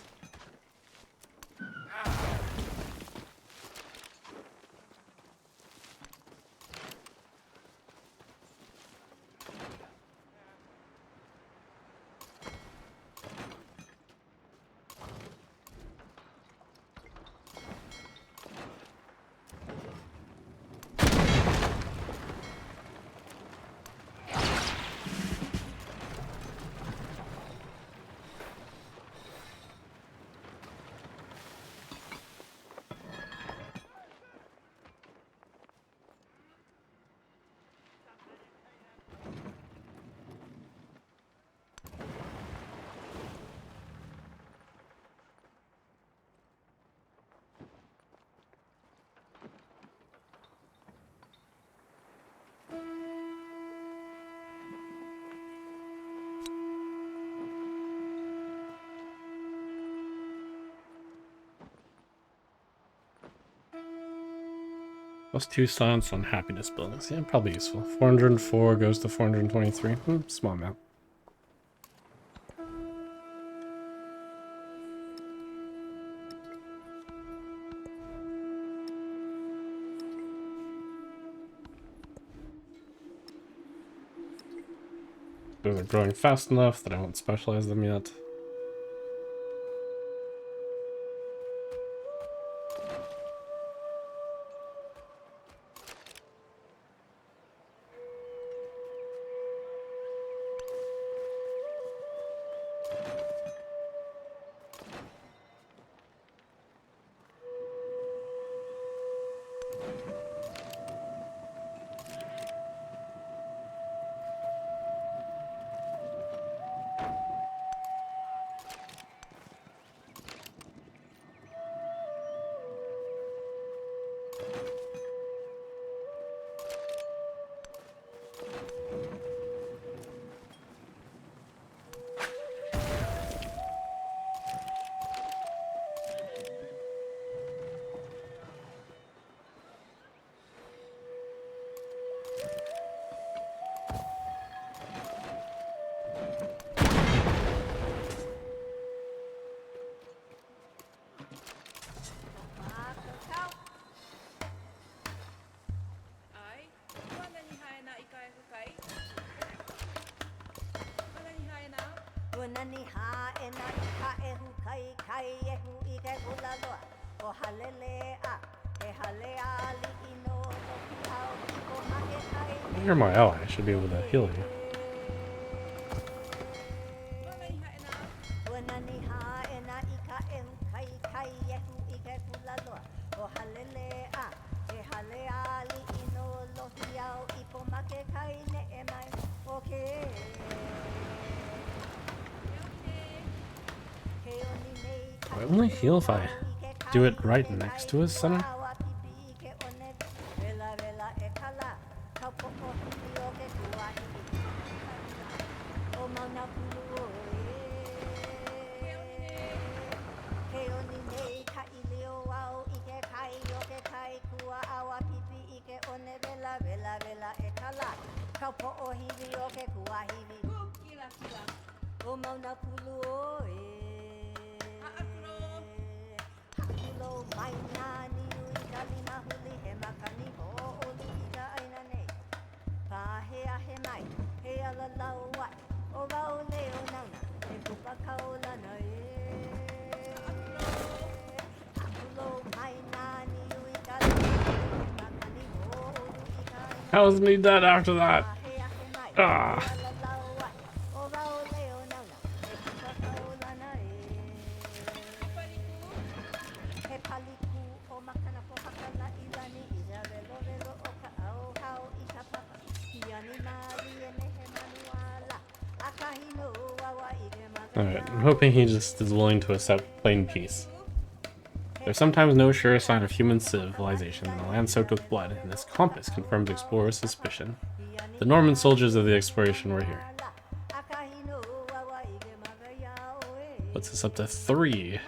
+2 science on happiness bonus. Yeah, probably useful. 404 goes to 423. Small amount. Those are growing fast enough that I won't specialize them yet. You're my ally. I should be able to heal you. I only heal if I do it right next to his center. How isn't he dead after that? Ah. Alright, I'm hoping he just is willing to accept plain peace. There's sometimes no sure sign of human civilization in a land soaked with blood, and this compass confirms explorers' suspicion. The Norman soldiers of the exploration were here. Puts us up to 3.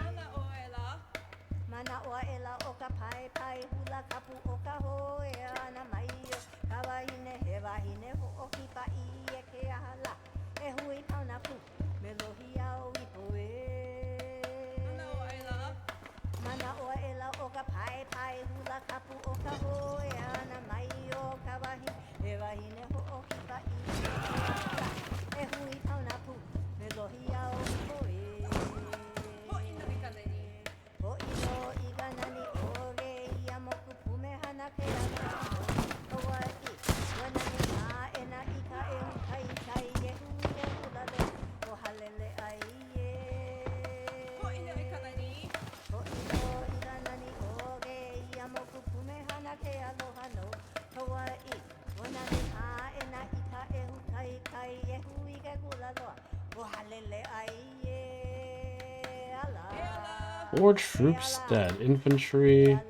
Forge troops dead. Infantry,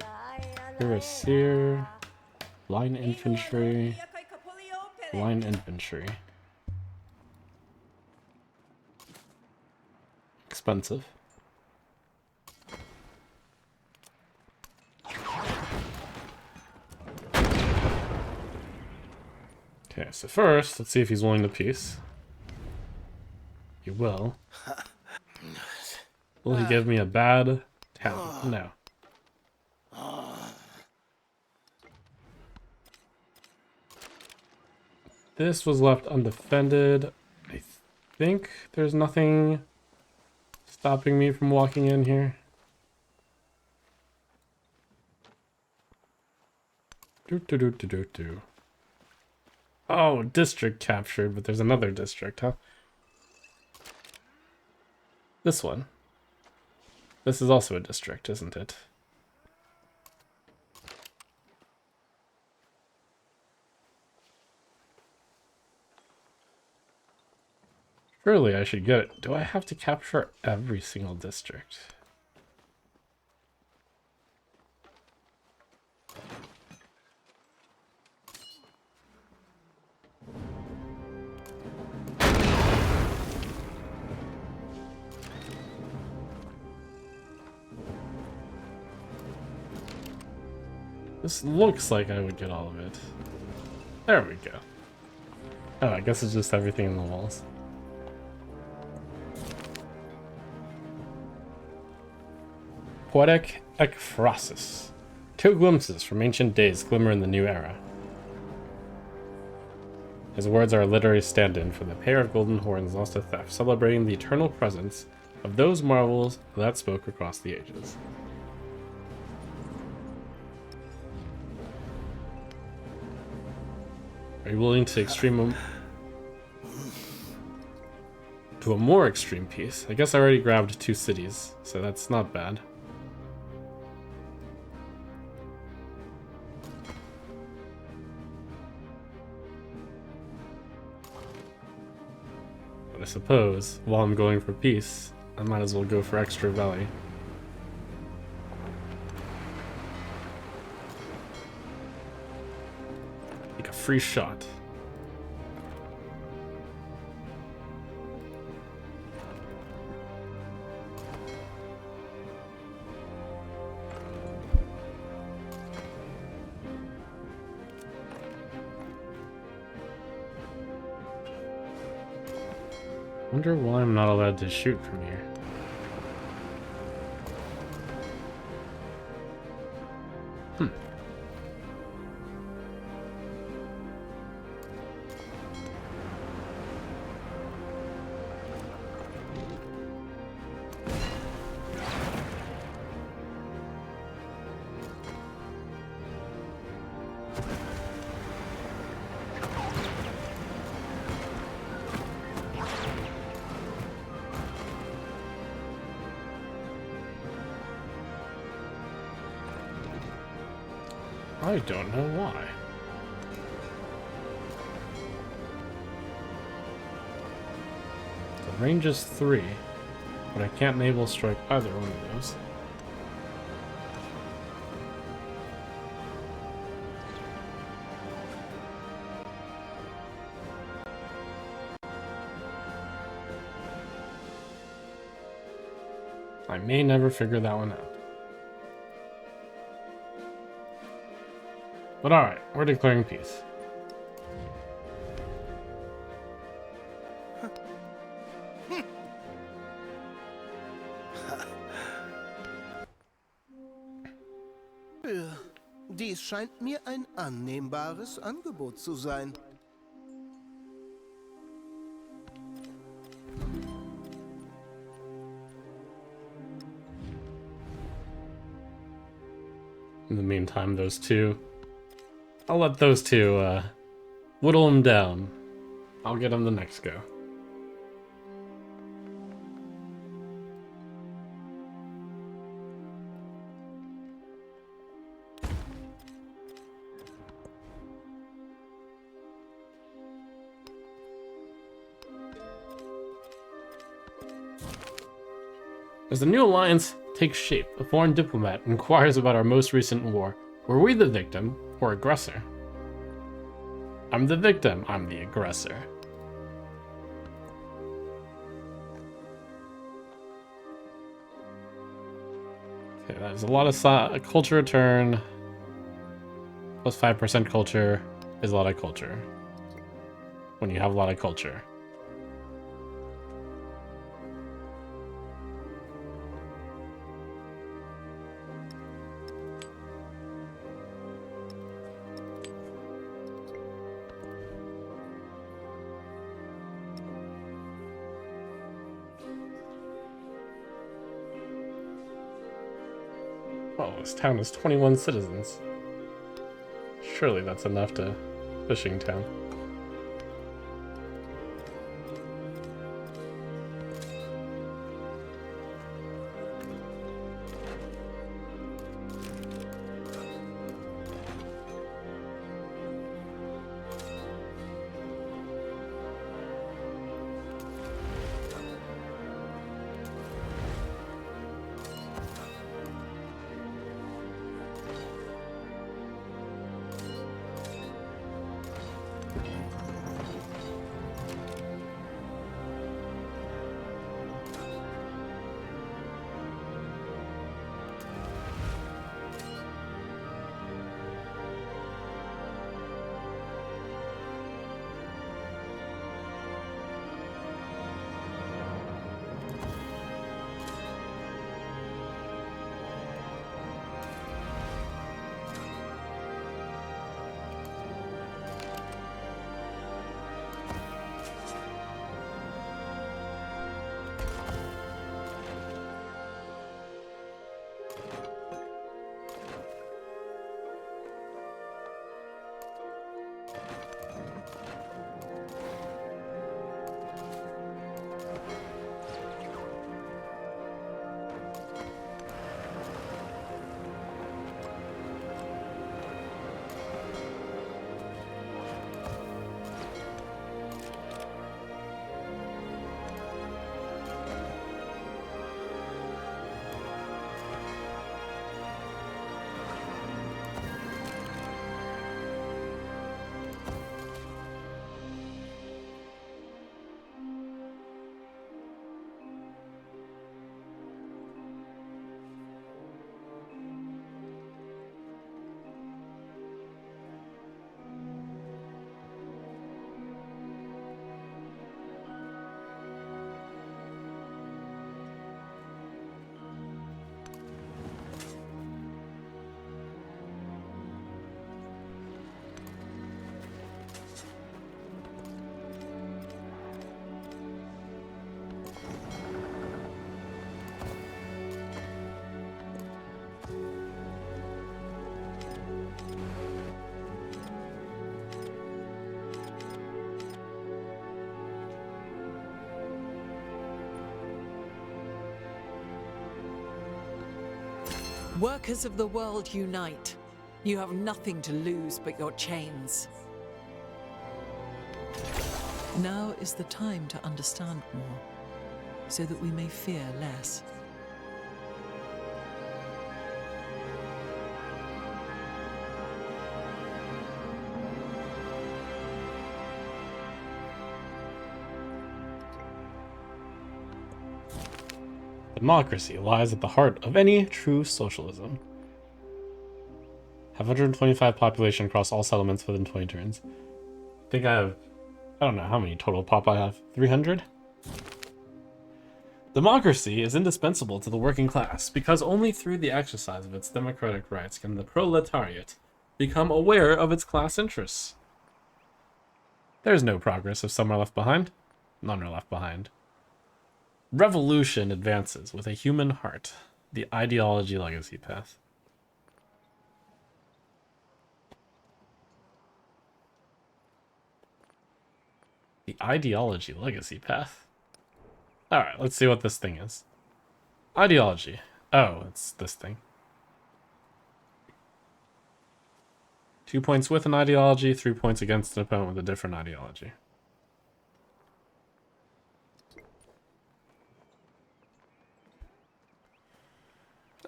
cuirassier, line infantry, line infantry. Expensive. Okay, so first, let's see if he's willing to peace. He will. Will he give me a bad town? No. This was left undefended. I think there's nothing stopping me from walking in here. Oh, district captured, but there's another district, huh? This one. This is also a district, isn't it? Surely I should get it. Do I have to capture every single district? This looks like I would get all of it. There we go. Oh, I guess it's just everything in the walls. Poetic ekphrasis. 2 glimpses from ancient days glimmer in the new era. His words are a literary stand-in for the pair of golden horns lost to theft, celebrating the eternal presence of those marvels that spoke across the ages. Are you willing to to a more extreme piece? I guess I already grabbed 2 cities, so that's not bad. But I suppose, while I'm going for peace, I might as well go for extra value. Take a free shot. Wonder why I'm not allowed to shoot from here. I don't know why. The range is 3, but I can't naval strike either one of those. I may never figure that one out. But alright, we're declaring peace. Dies scheint mir ein annehmbares Angebot zu sein. In the meantime, those 2... I'll let those 2, whittle them down. I'll get them the next go. As the new alliance takes shape, a foreign diplomat inquires about our most recent war. Were we the victim or aggressor? I'm the victim, I'm the aggressor. Okay, there's a lot of culture return. Plus 5% culture is a lot of culture. When you have a lot of culture. Oh, this town has 21 citizens. Surely that's enough to fishing town. Workers of the world, unite. You have nothing to lose but your chains. Now is the time to understand more, so that we may fear less. Democracy lies at the heart of any true socialism. Have 125 population across all settlements within 20 turns. I think I don't know how many total pop I have. 300? Democracy is indispensable to the working class because only through the exercise of its democratic rights can the proletariat become aware of its class interests. There is no progress if some are left behind. None are left behind. Revolution advances with a human heart. The ideology legacy path. The ideology legacy path. Alright, let's see what this thing is. Ideology. Oh, it's this thing. 2 points with an ideology, 3 points against an opponent with a different ideology.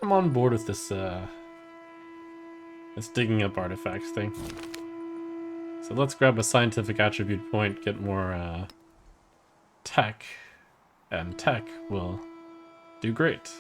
I'm on board with this digging up artifacts thing. So let's grab a scientific attribute point, get more tech, and tech will do great.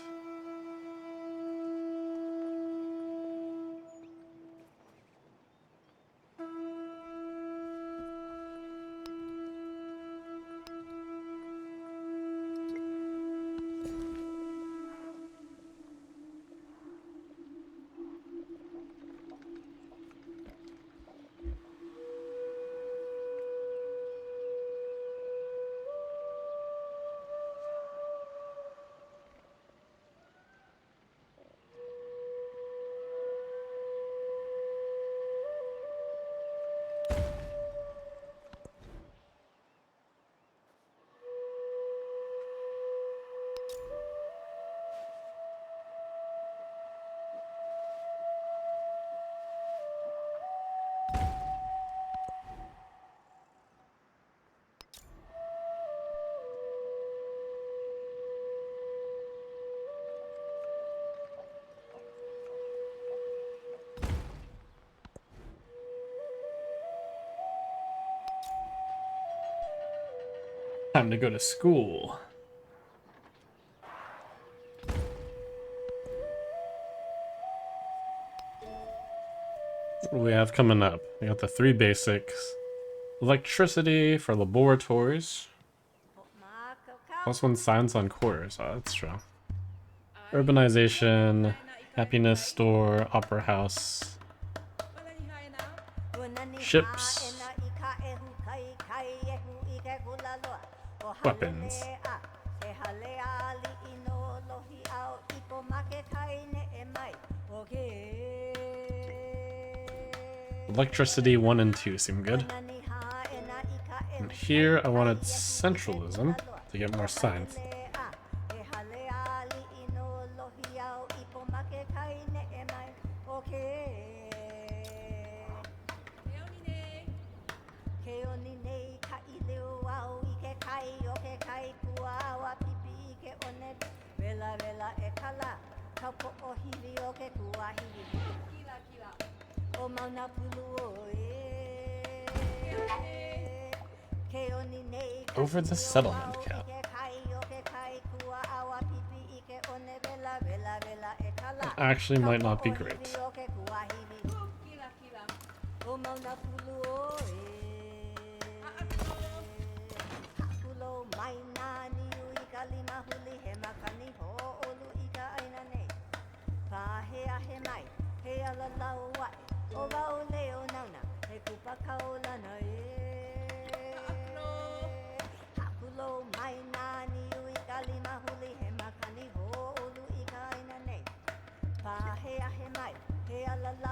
Time to go to school. What do we have coming up? We got the 3 basics. Electricity for laboratories. +1 science on quarters. Oh, that's strong. Urbanization, happiness store, opera house, ships, weapons. Electricity 1 and 2 seem good. And here I wanted centralism to get more science. Over the settlement cap. That actually might not be great.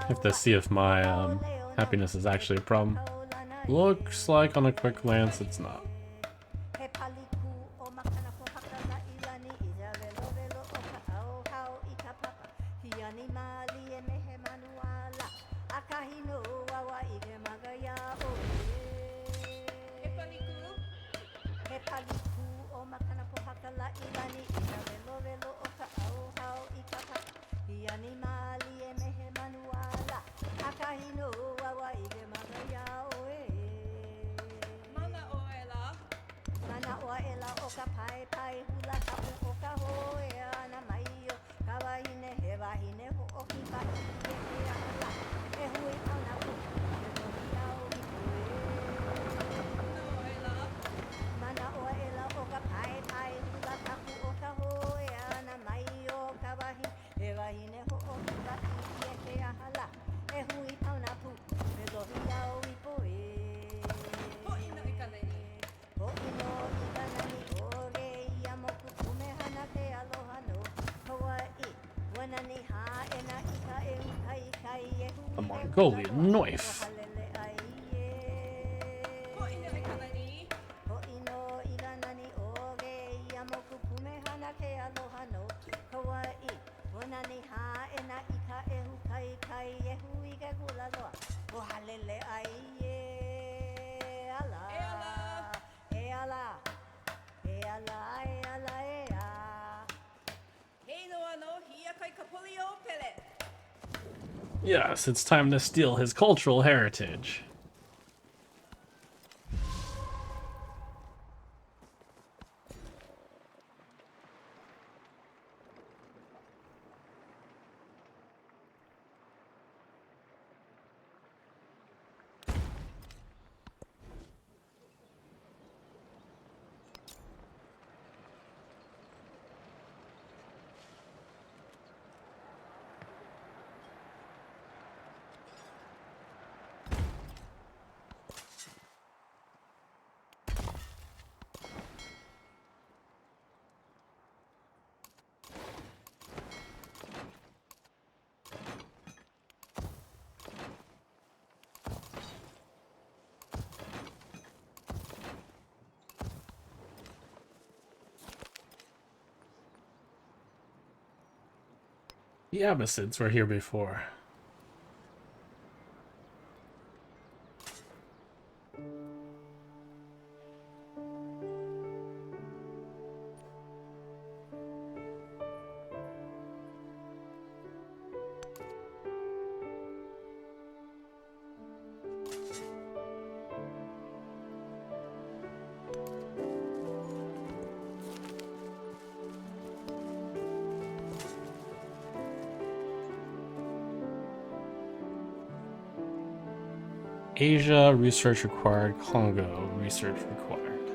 Have to see if my happiness is actually a problem. Looks like on a quick glance it's not. animali e mehe manuala. Akahino wawa I ke magaya o He paliku. He paliku o makana pohaka la ilani ina velo velo o ka au hau I ka paka. I animali e mehe manuala. Akahino wawa I ke magaya o Mana o e la. Mana oa e la o ka pai pai hula kapu o ka hoe ana mai o ka wahine he wahine ho o ki pa I e ke ala e hui au na pu e tohi au I pue Mana o e la. Mana oa e la o ka pai pai hula kapu o ka hoe ana mai o ka wahine he wahine ho o ki pa I e ke ala e hui au na pu e tohi au I pue Ho'ina I ka neni. Ho'ino I ka nani ore ia moku kumehana ke aloha no Hawaii Wana ni haena I ka e ukai kai e A hui he hula loa Mongolian O knife. halele ai e Ho'ina I ka neni. Ho'ino I ka nani ore ia moku kumehana ke aloha no Hawaii Wana ni haena I ka e ukai kai e hui he hula loa O halele ai e ala E ala. E ala E ala e ala e a Hei noa no hia kai ka puli o pele. Yes, it's time to steal his cultural heritage. The Abbasids were here before. Asia research required, Congo research required.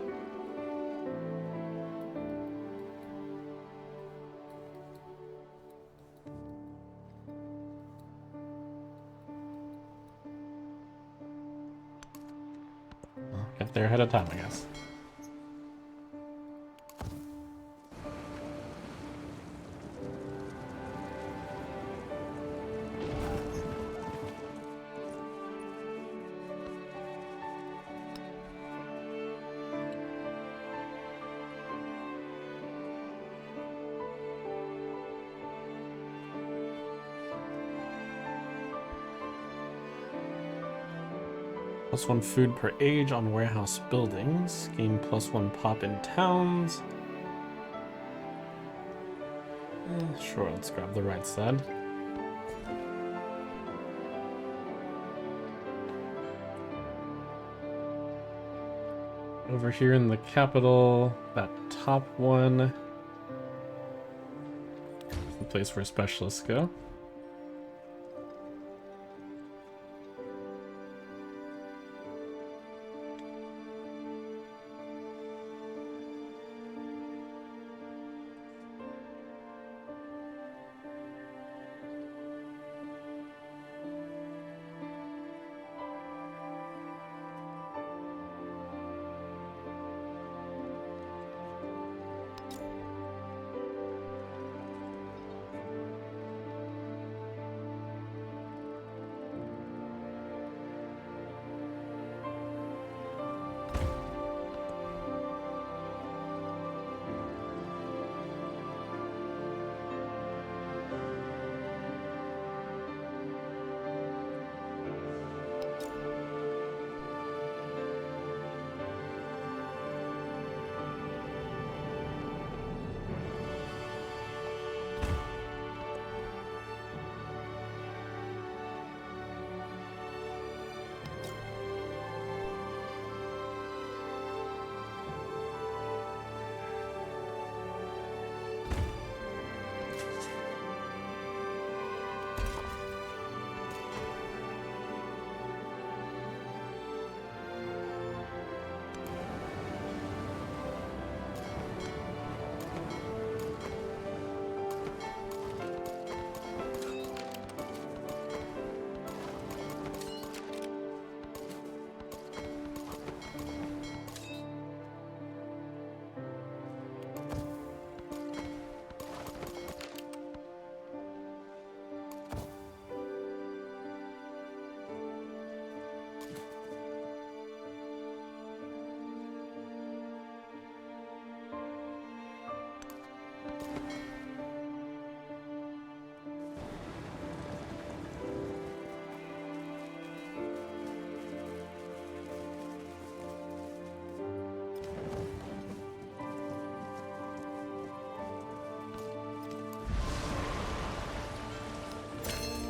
Well, got there ahead of time, I guess. +1 food per age on warehouse buildings. Gain +1 pop in towns. Sure, let's grab the right side. Over here in the capital, that top one. The place where specialists go.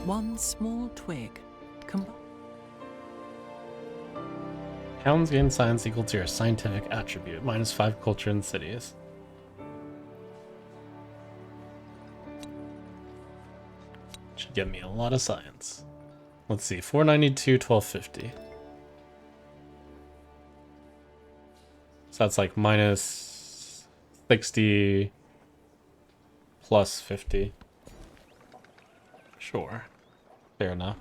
One small twig. Hounds gain science equal to your scientific attribute, -5 culture in cities. Should get me a lot of science. Let's see, 492, 1250. So that's like -60 +50. Sure. Fair enough.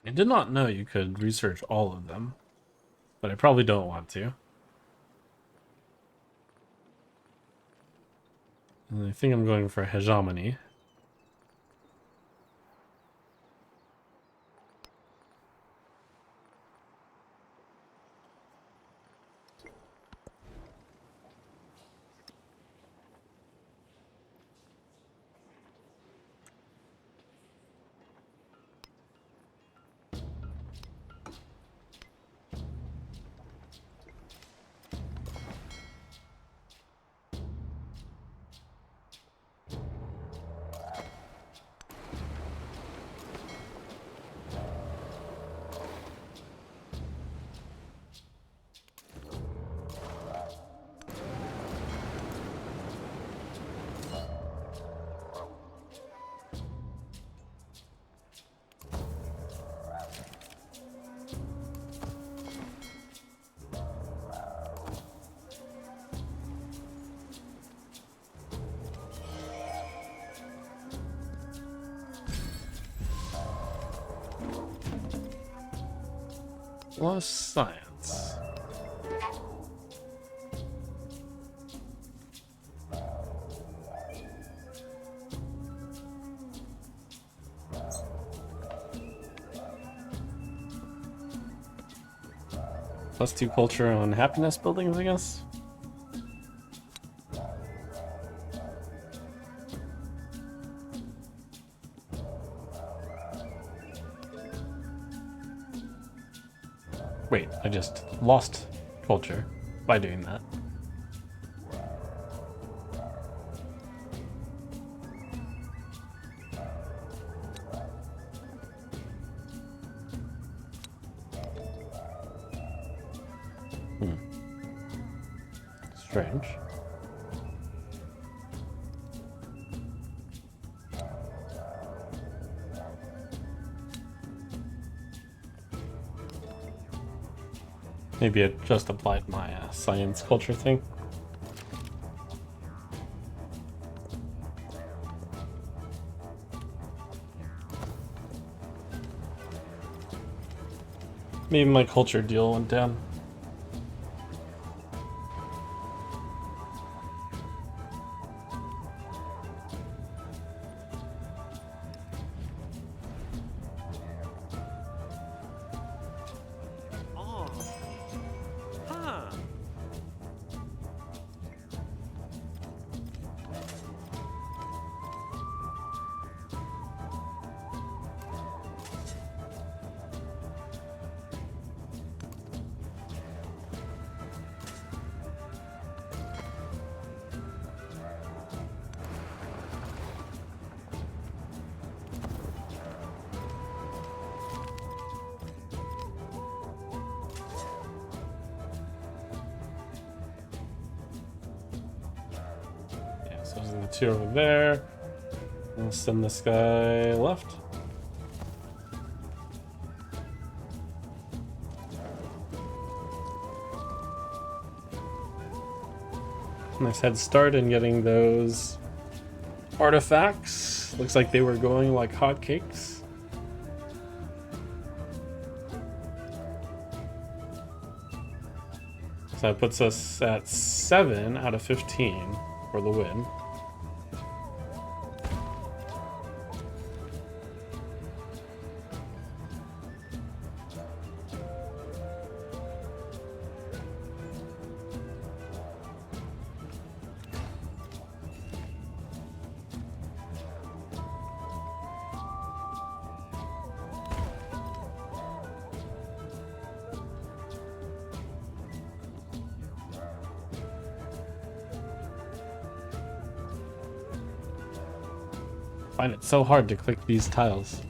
I did not know you could research all of them, but I probably don't want to. And I think I'm going for hegemony. Plus science. +2 culture on happiness buildings, I guess. Wait, I just lost culture by doing that. Strange. Maybe it just applied my science culture thing. Maybe my culture deal went down. Oh. Huh. Yeah, so those are the two over there. I'll send this guy left. Nice head start in getting those artifacts. Looks like they were going like hotcakes. So that puts us at 7 out of 15 for the win. I find it so hard to click these tiles.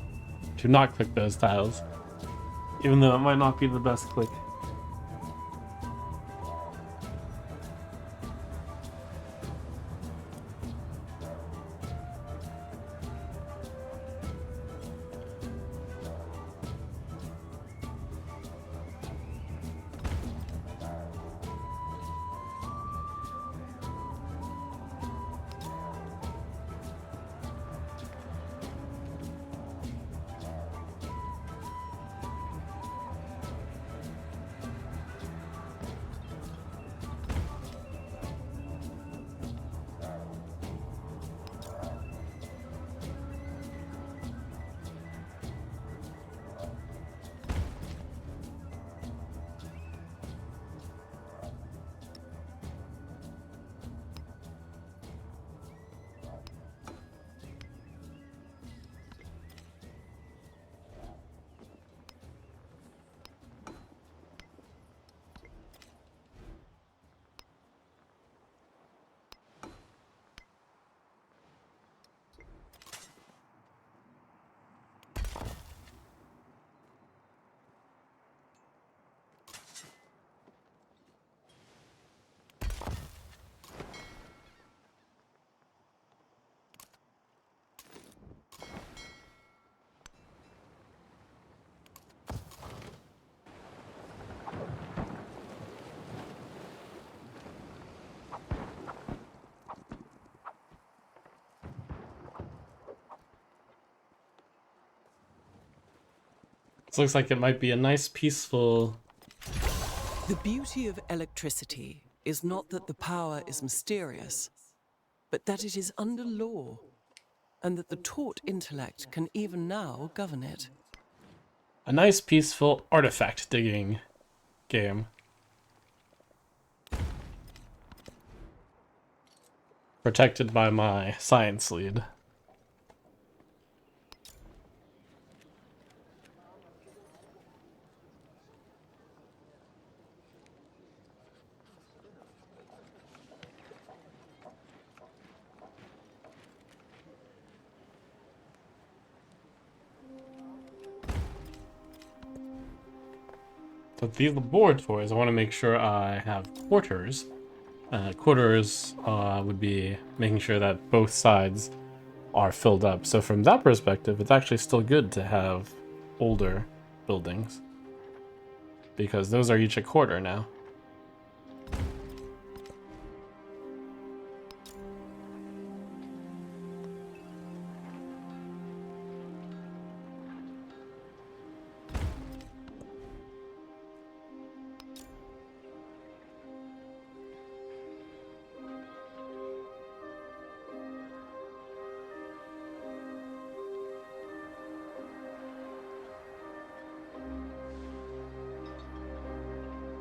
To not click those tiles. Even though it might not be the best click. This looks like it might be a nice, peaceful... The beauty of electricity is not that the power is mysterious, but that it is under law, and that the taught intellect can even now govern it. A nice, peaceful artifact digging game. Protected by my science lead. With these laboratories, I want to make sure I have quarters. Quarters would be making sure that both sides are filled up. So from that perspective, it's actually still good to have older buildings, because those are each a quarter now.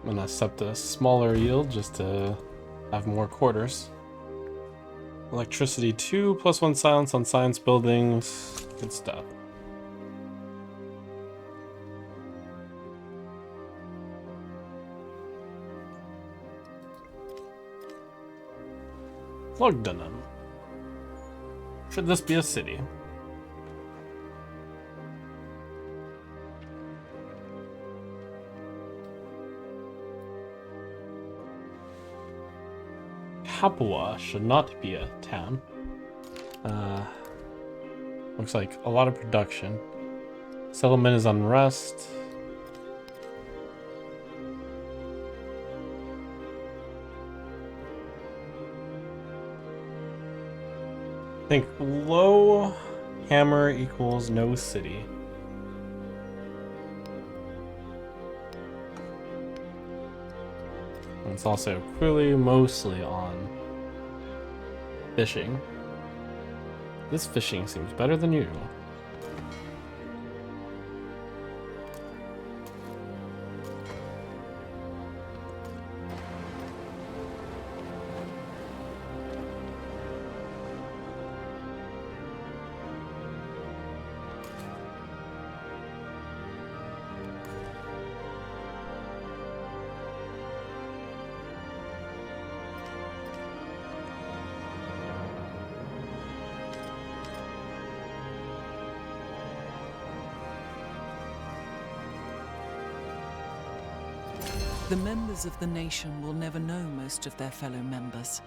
I'm gonna accept a smaller yield just to have more quarters. Electricity 2 plus 1 silence on science buildings. Good stuff. Logdunum. Should this be a city? Papua should not be a town. Looks like a lot of production. Settlement is unrest. I think low hammer equals no city. And it's also clearly mostly on fishing. This fishing seems better than usual. The members of the nation will never know most of their fellow members.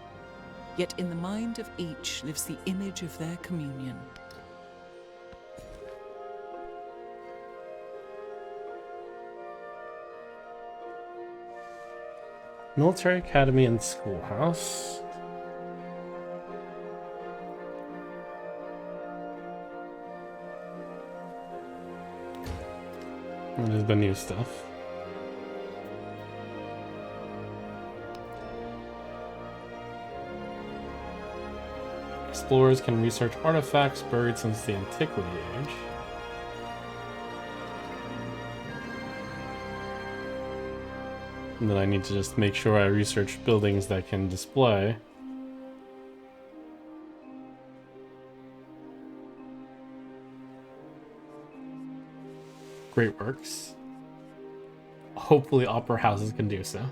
Yet in the mind of each lives the image of their communion. Military Academy and Schoolhouse. What is the new stuff? Explorers can research artifacts buried since the Antiquity Age. And then I need to just make sure I research buildings that can display. Great works. Hopefully opera houses can do so.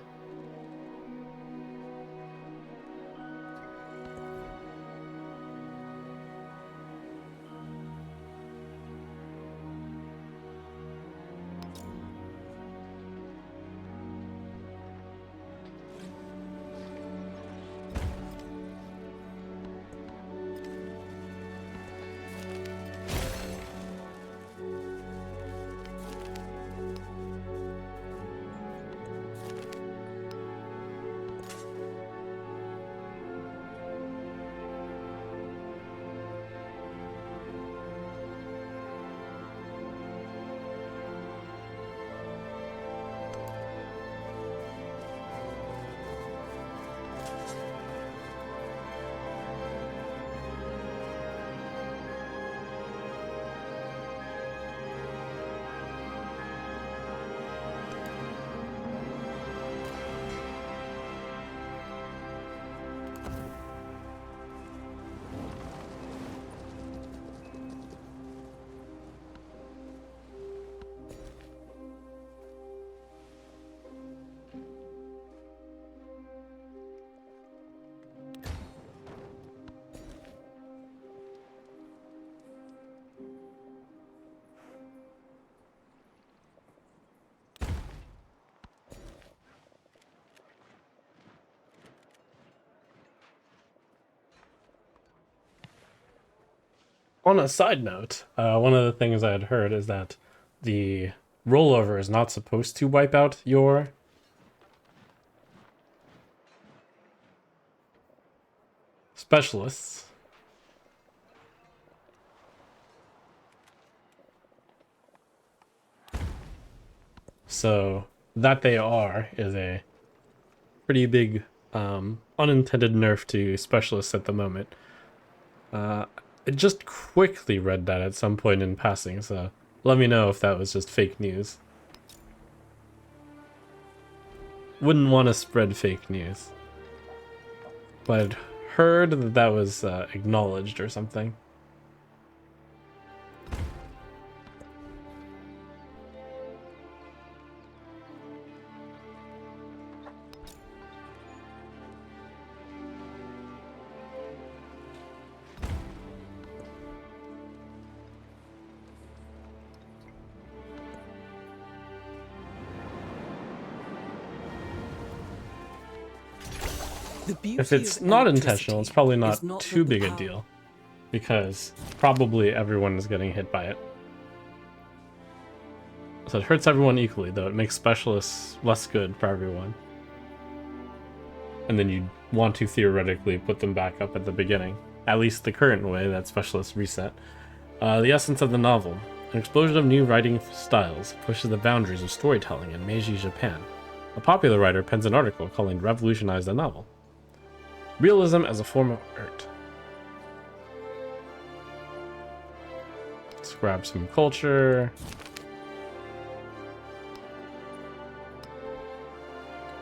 On a side note, one of the things I had heard is that the rollover is not supposed to wipe out your specialists. So that they are is a pretty big unintended nerf to specialists at the moment. I just quickly read that at some point in passing, so let me know if that was just fake news. Wouldn't want to spread fake news. But I'd heard that that was acknowledged or something. If it's not intentional, it's probably not too big a deal, because probably everyone is getting hit by it. So it hurts everyone equally, though it makes specialists less good for everyone. And then you want to theoretically put them back up at the beginning, at least the current way that specialists reset. The essence of the novel. An explosion of new writing styles pushes the boundaries of storytelling in Meiji Japan. A popular writer pens an article calling Revolutionize the Novel. Realism as a form of art. Let's grab some culture.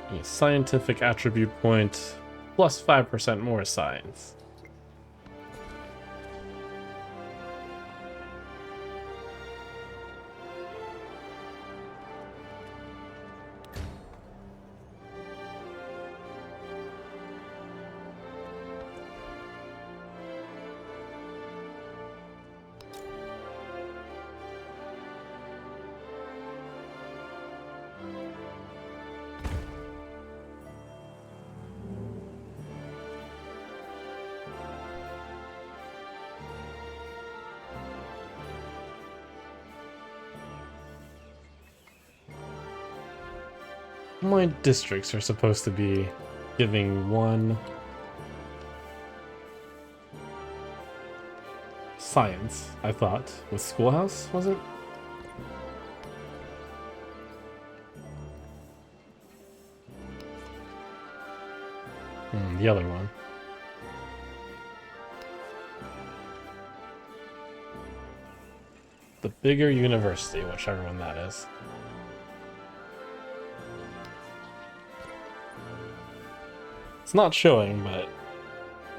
A scientific attribute point, plus 5% more science. My districts are supposed to be giving one science, I thought, with Schoolhouse, was it? The other one. The bigger university, whichever one that is. It's not showing, but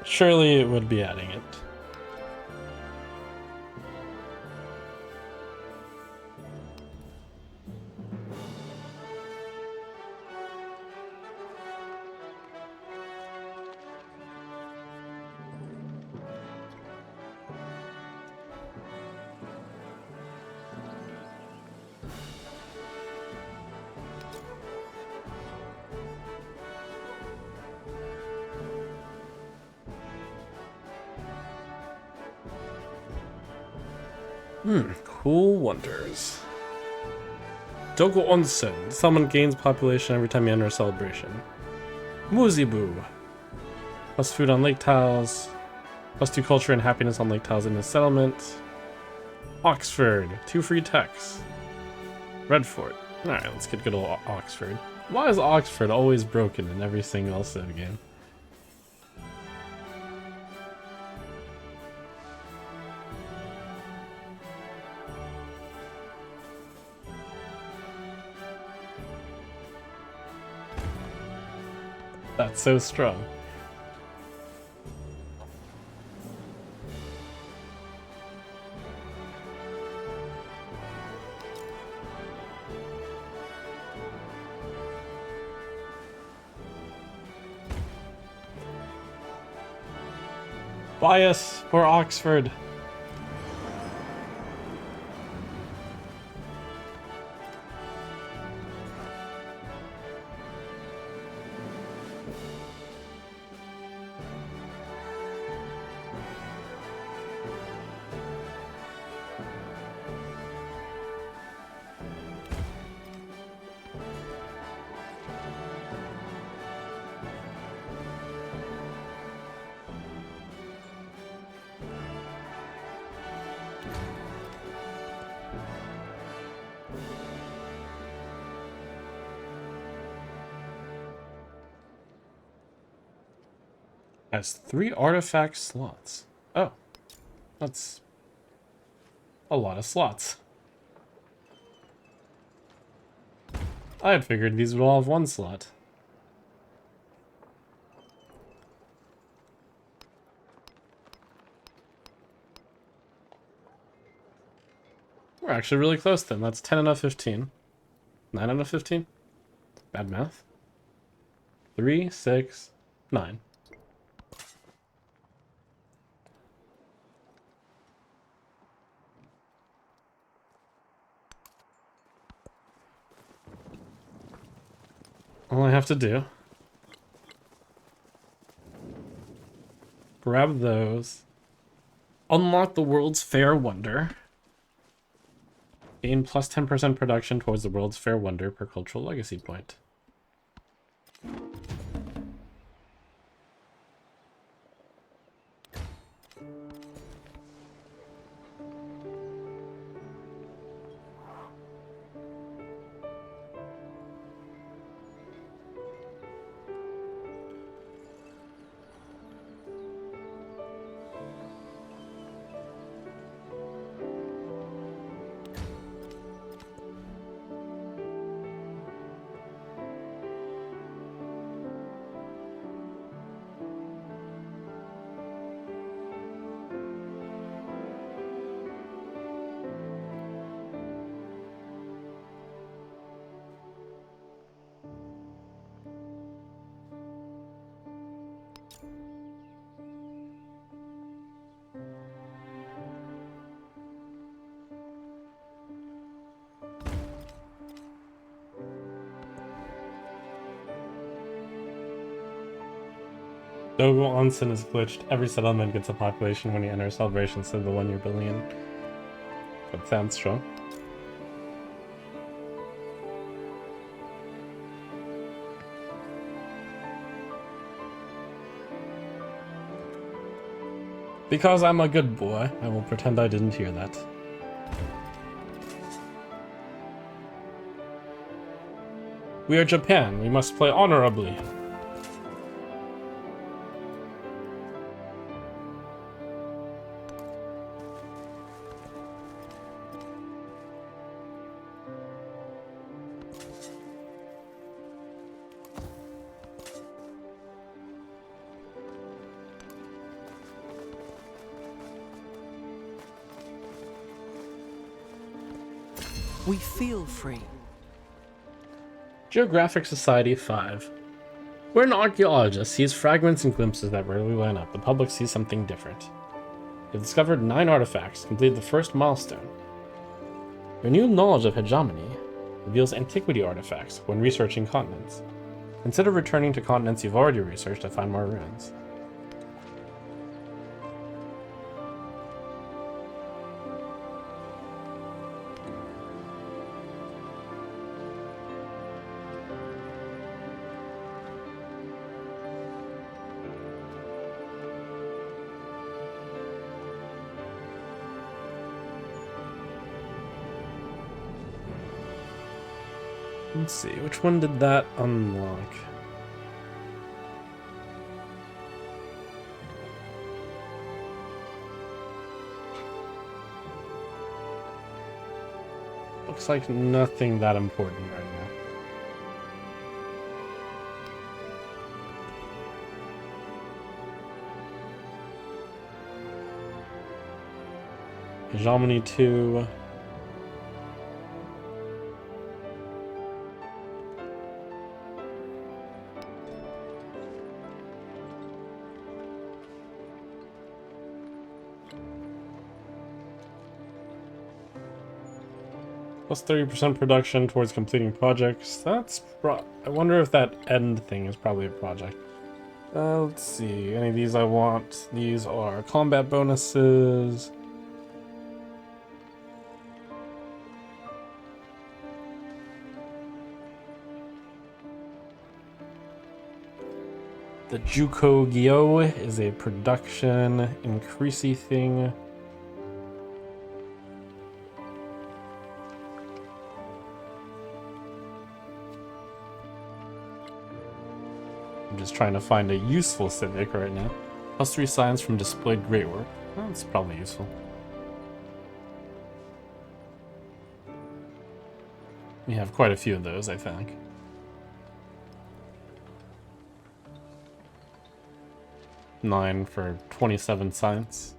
surely it would be adding it. Cool wonders. Dogo Onsen. Someone gains population every time you enter a celebration. Muzibu. Plus food on lake tiles. Plus 2 culture and happiness on lake tiles in the settlement. Oxford. 2 free techs. Redfort. Alright, let's get good old Oxford. Why is Oxford always broken in every single Civ game? That's so strong. Bias for Oxford. Has 3 artifact slots. Oh, that's a lot of slots. I had figured these would all have 1 slot. We're actually really close then. That's 10 out of 15. 9 out of 15? Bad math. 3, 6, 9. All I have to do, grab those, unlock the World's Fair Wonder, gain plus 10% production towards the World's Fair Wonder per cultural legacy point. Dogo Onsen is glitched. Every settlement gets a population when you enter a celebration instead of the one you're building in. That sounds strong. Because I'm a good boy, I will pretend I didn't hear that. We are Japan. We must play honorably. We feel free. Geographic Society 5. Where an archaeologist sees fragments and glimpses that rarely line up, the public sees something different. You've discovered 9 artifacts, completed the first milestone. Your new knowledge of hegemony reveals antiquity artifacts when researching continents. Consider returning to continents you've already researched to find more ruins. Let's see, which one did that unlock? Looks like nothing that important right now. Hegemony 2. Plus 30% production towards completing projects. That's I wonder if that end thing is probably a project. Let's see. Any of these I want? These are combat bonuses. The Juko Gyo is a production increasey thing. I'm just trying to find a useful civic right now. Plus 3 science from displayed great work. Well, that's probably useful. We have quite a few of those, I think. Nine for 27 science.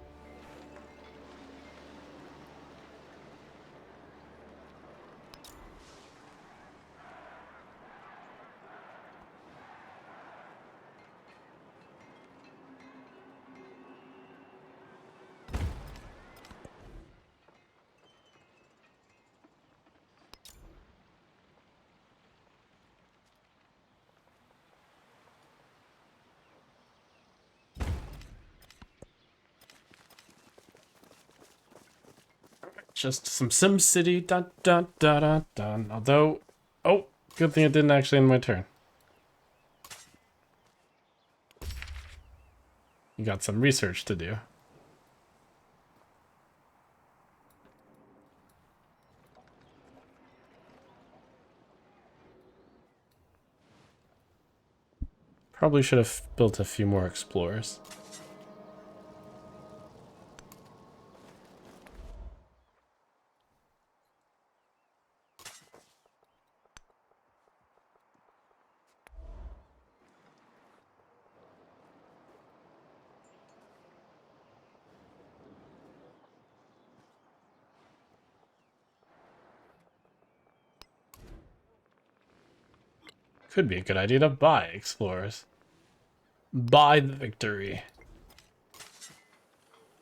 Just some SimCity, dun dun dun dun dun. Although, oh, good thing it didn't actually end my turn. You got some research to do. Probably should have built a few more explorers. Could be a good idea to buy explorers. Buy the victory.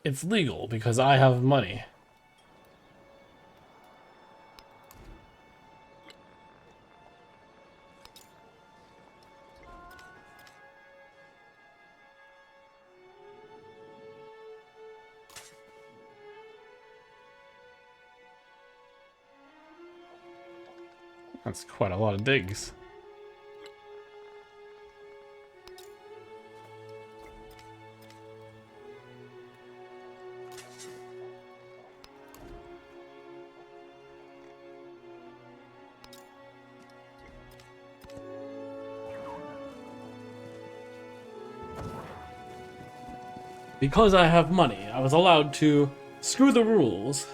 It's legal because I have money. That's quite a lot of digs. Because I have money, I was allowed to screw the rules.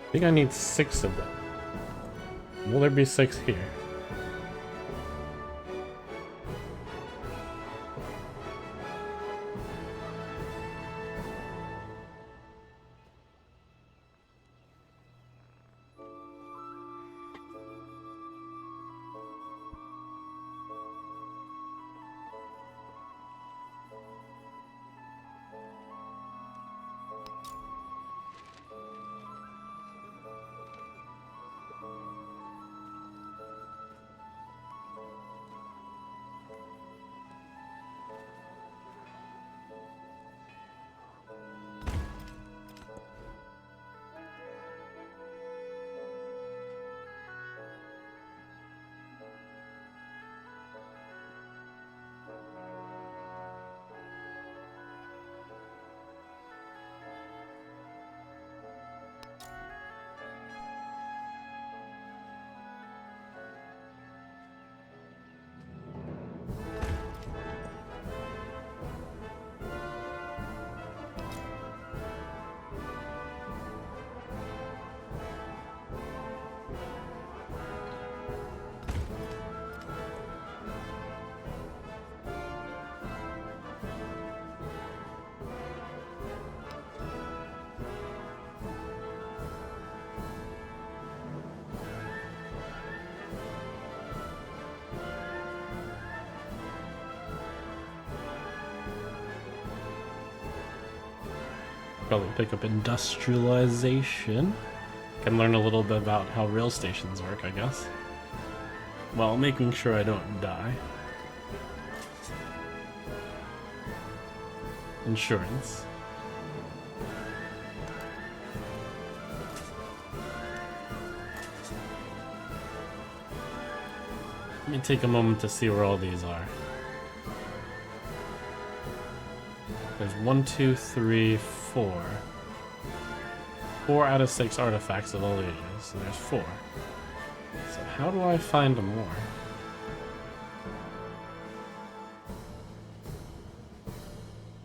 I think I need 6 of them. Will there be 6 here? Probably pick up industrialization. Can learn a little bit about how rail stations work, I guess. While making sure I don't die. Insurance. Let me take a moment to see where all these are. There's 1, 2, 3, 4. 4 out of 6 artifacts of all ages, so there's 4. So how do I find more?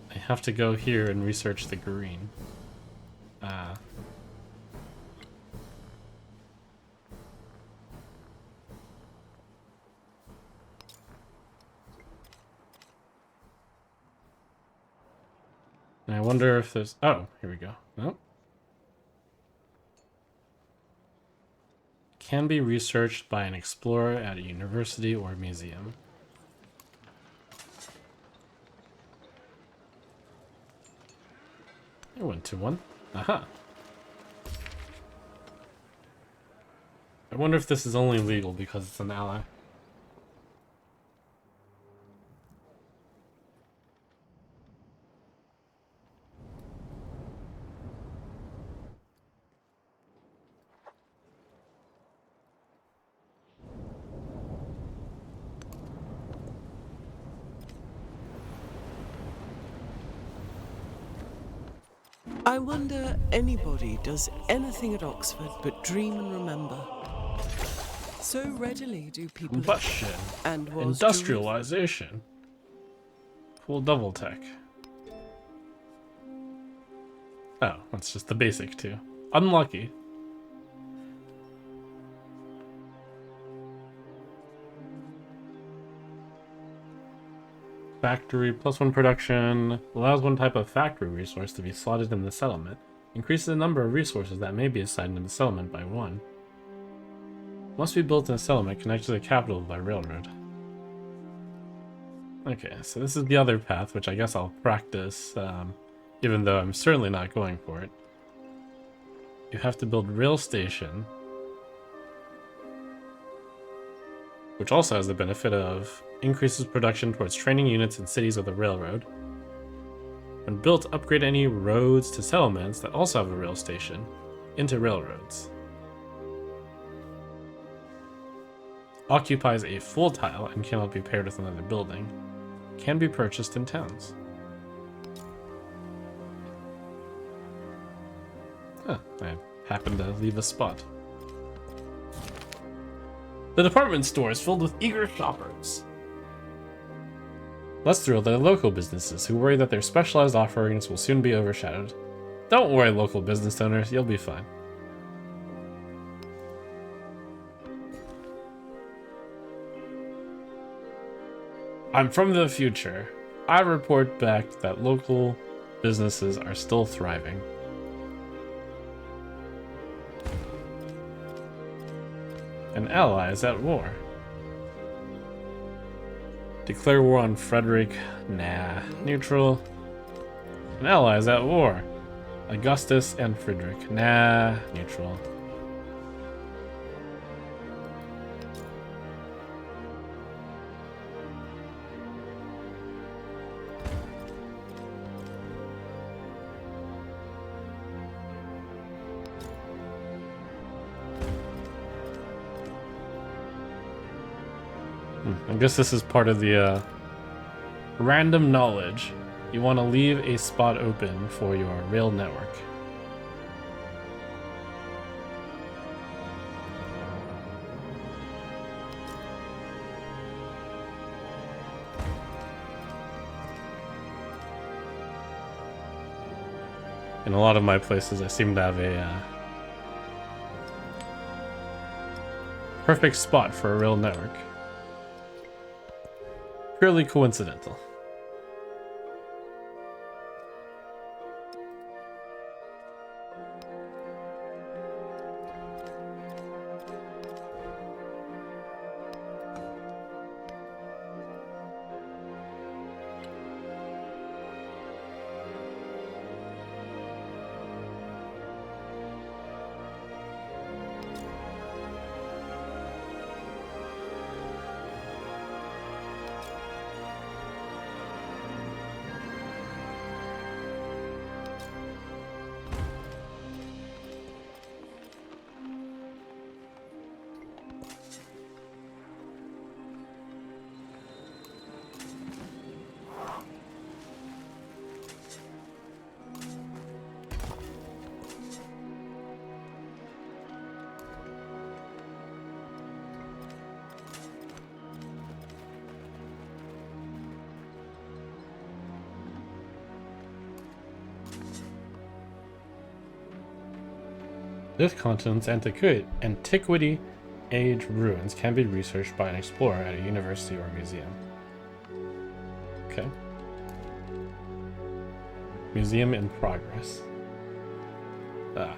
I have to go here and research the green. And I wonder if there's... Oh, here we go. Nope. Can be researched by an explorer at a university or museum. I went to one. Aha. I wonder if this is only legal because it's an ally. I wonder anybody does anything at Oxford but dream and remember. So readily do people... Combustion. And was Industrialization. Cool double tech. Oh, that's just the basic too. Unlucky. Factory +1 production allows one type of factory resource to be slotted in the settlement. Increases the number of resources that may be assigned in the settlement by 1. Must be built in a settlement connected to the capital by railroad. Okay, so this is the other path, which I guess I'll practice, even though I'm certainly not going for it. You have to build rail station, which also has the benefit of increases production towards training units in cities with a railroad. When built, upgrade any roads to settlements that also have a rail station into railroads. Occupies a full tile and cannot be paired with another building. Can be purchased in towns. Huh, I happened to leave a spot. The department store is filled with eager shoppers. Less thrilled are local businesses who worry that their specialized offerings will soon be overshadowed. Don't worry, local business owners, you'll be fine. I'm from the future. I report back that local businesses are still thriving. An ally is at war. Declare war on Frederick. Nah. Neutral. An ally is at war. Augustus and Frederick. Nah. Neutral. I guess this is part of the random knowledge. You want to leave a spot open for your rail network. In a lot of my places, I seem to have a perfect spot for a rail network. Purely coincidental. This continent's antiquity age ruins can be researched by an explorer at a university or museum. Okay. Museum in progress. Ah.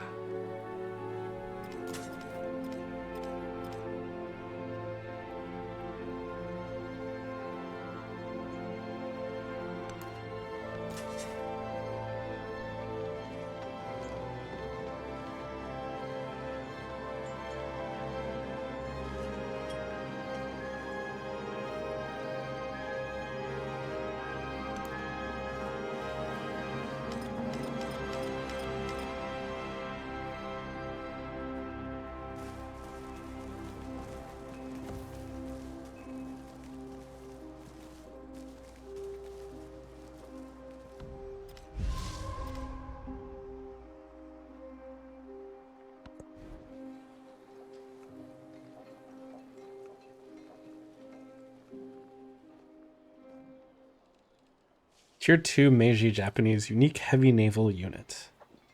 Tier 2 Meiji Japanese Unique Heavy Naval Unit.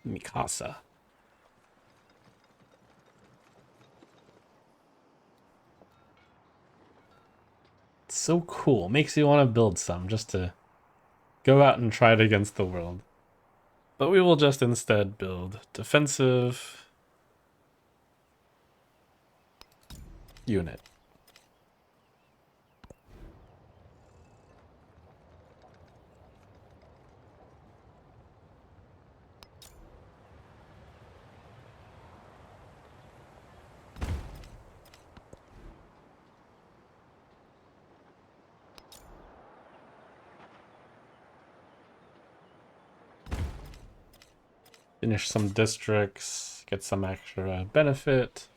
Mikasa. It's so cool. Makes you want to build some just to go out and try it against the world. But we will just instead build defensive unit. Finish some districts, get some extra benefit.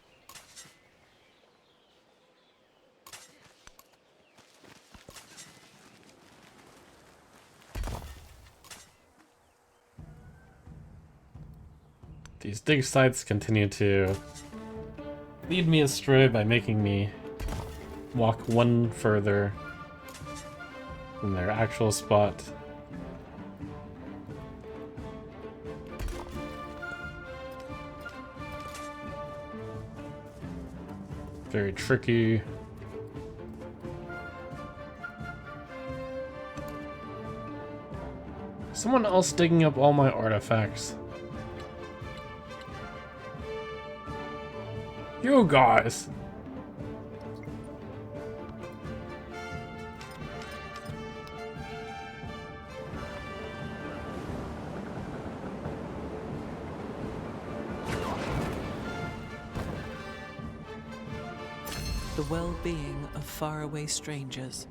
These dig sites continue to lead me astray by making me walk one further from their actual spot. Very tricky. Someone else digging up all my artifacts. You guys! The well-being of faraway strangers.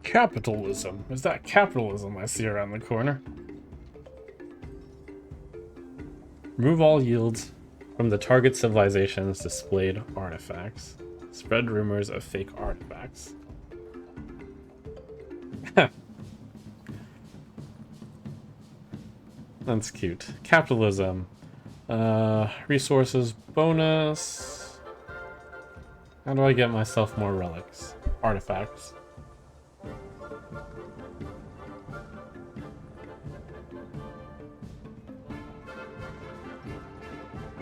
Capitalism. Is that capitalism I see around the corner? Remove all yields from the target civilization's displayed artifacts. Spread rumors of fake artifacts. That's cute. Capitalism. Resources bonus. How do I get myself more relics? Artifacts.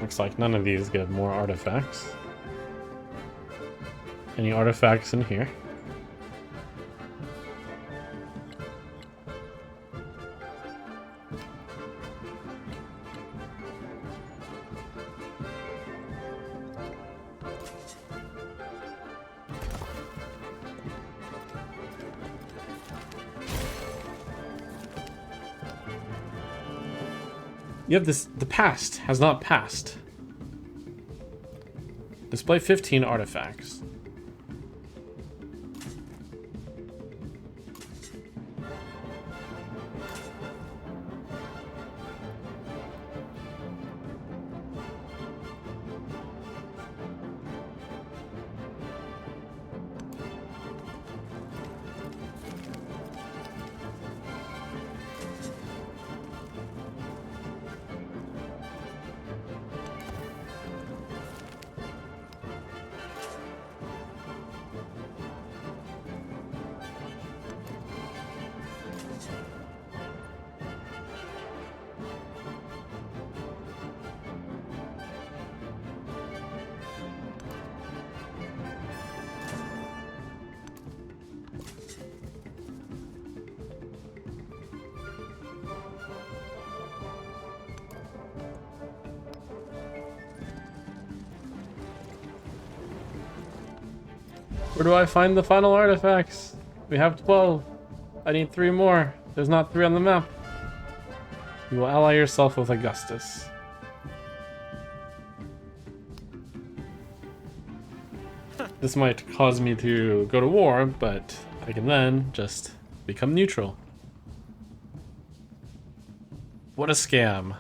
Looks like none of these get more artifacts. Any artifacts in here? You have this. The past has not passed. Display 15 artifacts. Where do I find the final artifacts? We have 12. I need 3 more. There's not 3 on the map. You will ally yourself with Augustus. This might cause me to go to war, but I can then just become neutral. What a scam.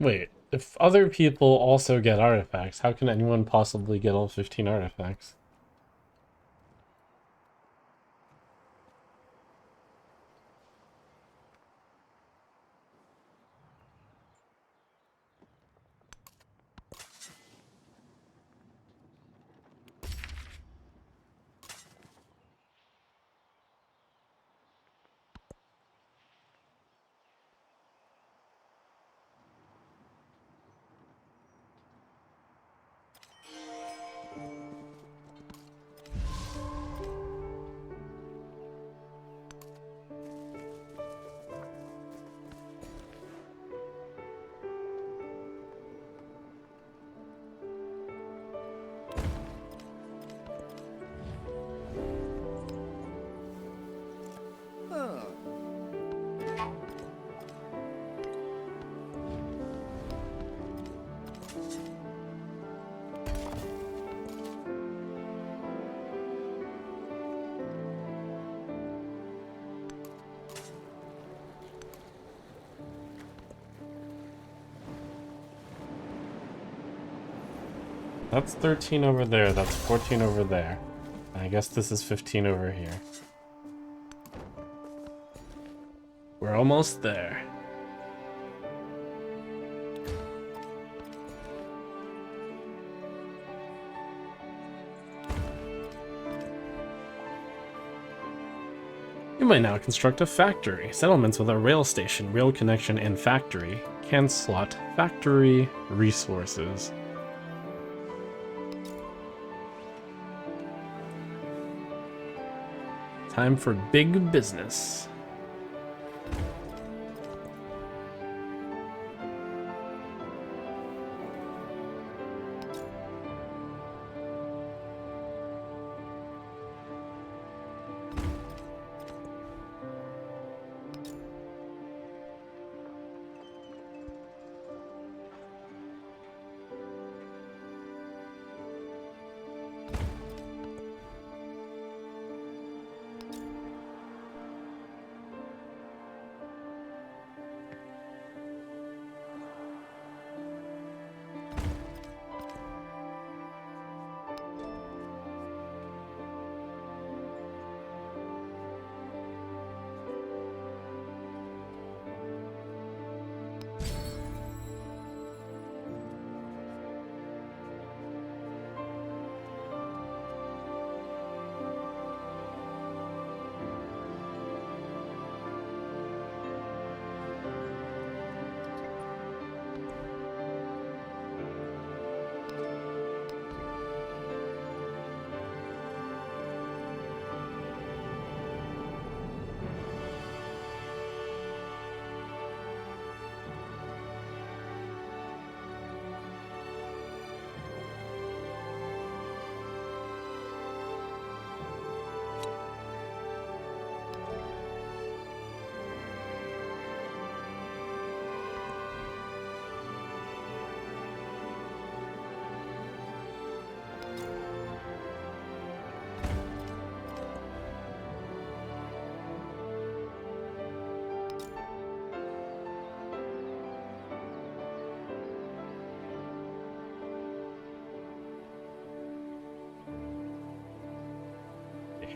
Wait, if other people also get artifacts, how can anyone possibly get all 15 artifacts? That's 13 over there, that's 14 over there. I guess this is 15 over here. We're almost there. You might now construct a factory. Settlements with a rail station, rail connection, and factory can slot factory resources. Time for big business.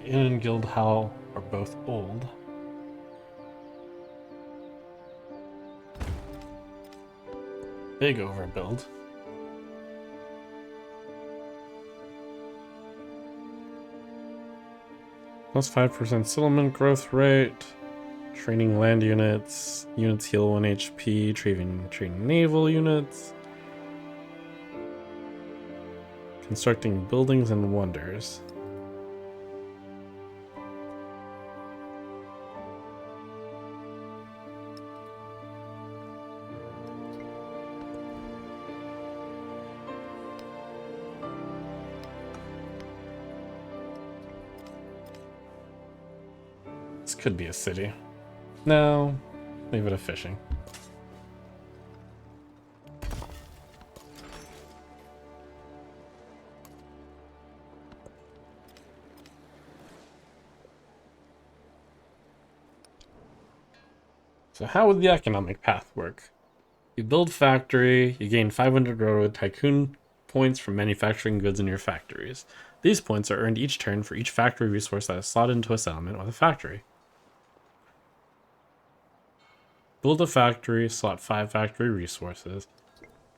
Inn and Guild Hall are both old. Big overbuild. Plus 5% settlement growth rate. Training land units. Units heal 1 HP. Training naval units. Constructing buildings and wonders. This could be a city. No, leave it a fishing. So how would the economic path work? You build factory, you gain 500 Railroad Tycoon points from manufacturing goods in your factories. These points are earned each turn for each factory resource that is slotted into a settlement with a factory. Build a factory, slot 5 factory resources,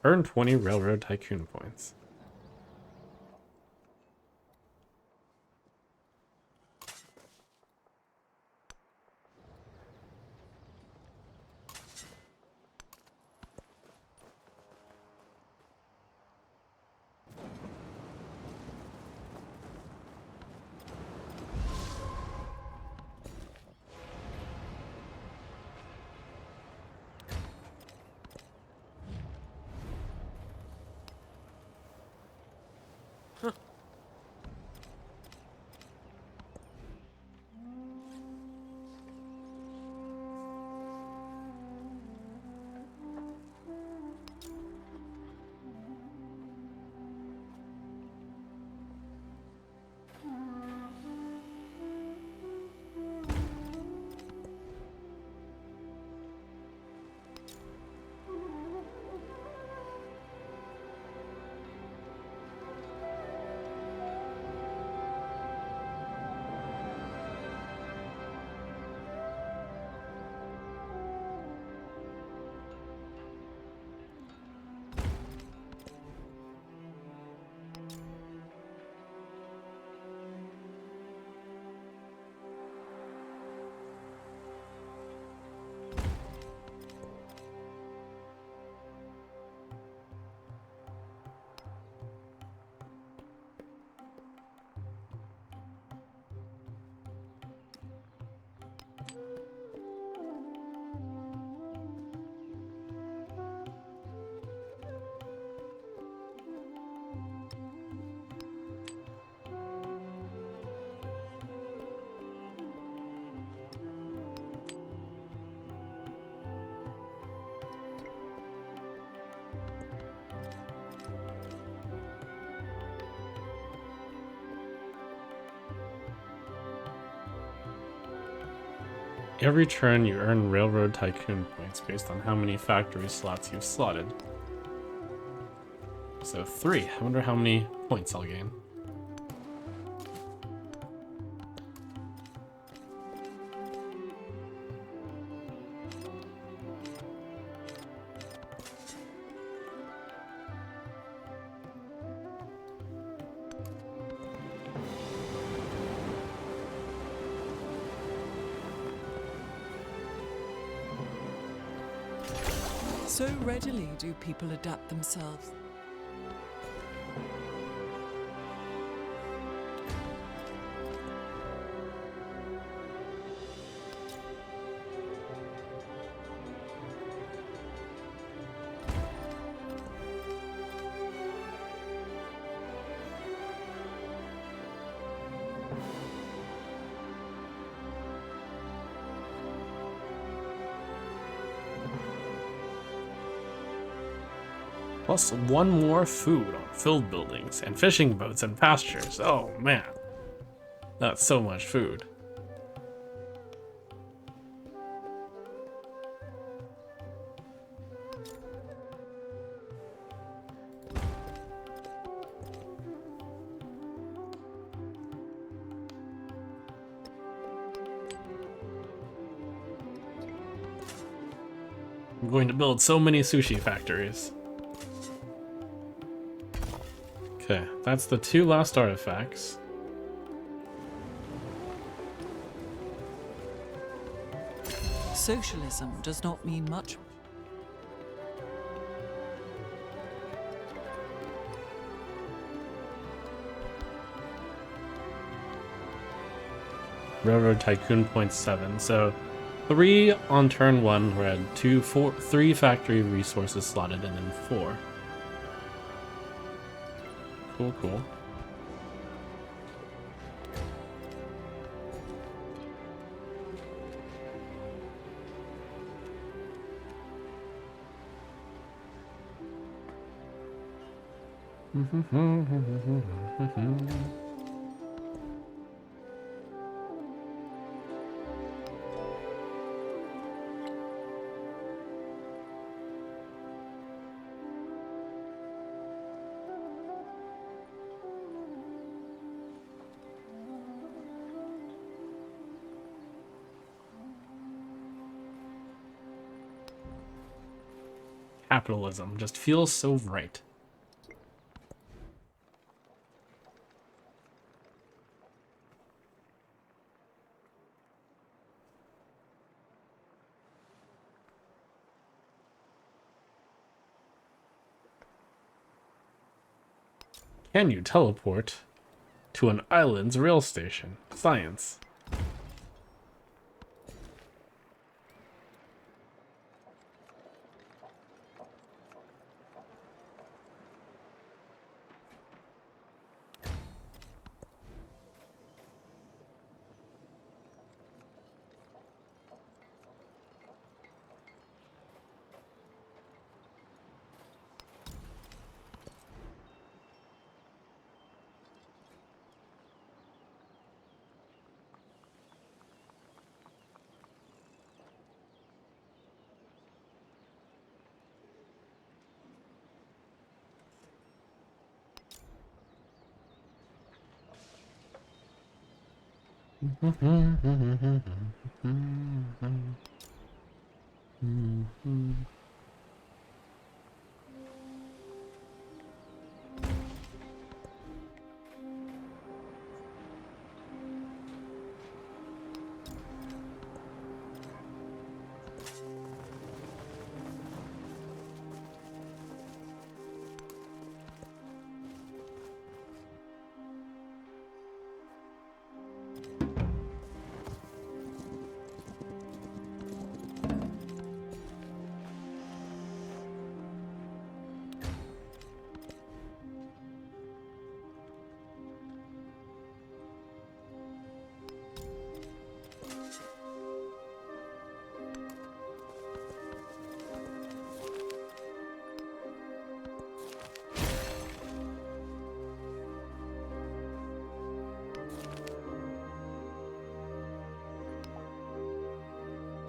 earn 20 Railroad Tycoon points. Every turn you earn Railroad Tycoon points based on how many factory slots you've slotted. So 3. I wonder how many points I'll gain. So readily do people adapt themselves. Plus 1 more food on filled buildings and fishing boats and pastures. Oh man, that's so much food. I'm going to build so many sushi factories. Okay, that's the 2 last artifacts. Socialism does not mean much. Railroad Tycoon 0.7. So 3 on turn 1, we had 3 factory resources slotted, and then 4. Cool, cool. Capitalism just feels so right. Can you teleport to an island's rail station? Science.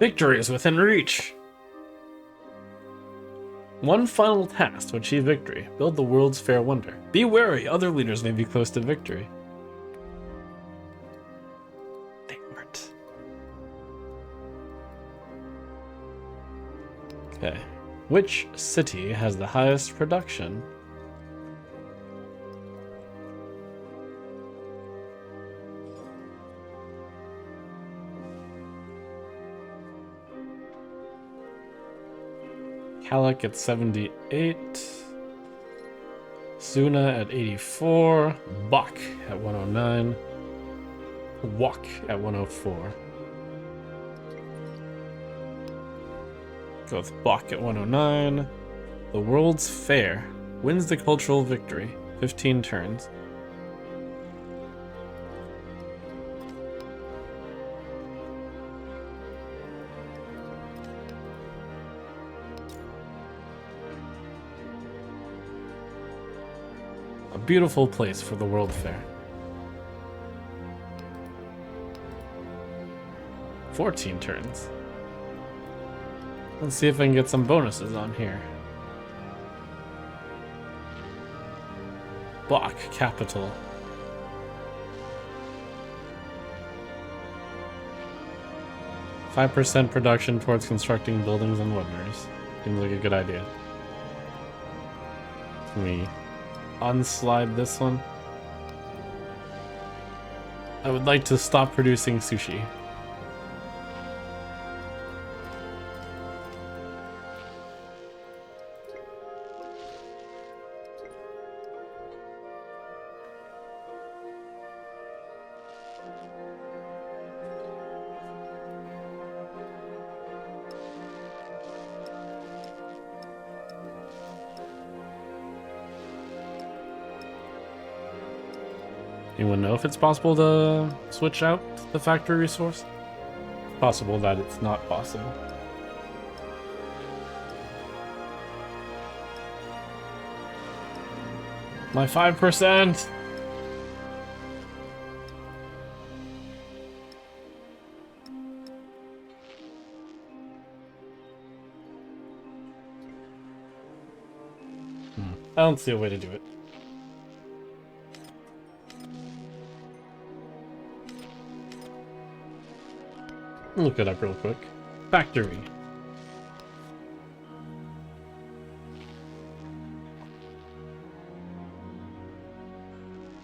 Victory is within reach. One final task to achieve victory. Build the world's fair wonder. Be wary, other leaders may be close to victory. They weren't. Okay. Which city has the highest production? Halleck at 78, Suna at 84, Buck at 109, Wok at 104. Go with Buck at 109. The World's Fair wins the cultural victory, 15 turns. Beautiful place for the World Fair. 14 turns. Let's see if I can get some bonuses on here. Bach, capital. 5% production towards constructing buildings and wonders. Seems like a good idea. Can we unslide this one? I would like to stop producing sushi. Anyone know if it's possible to switch out the factory resource? Possible that it's not possible. My 5%! I don't see a way to do it. Look it up real quick. Factory.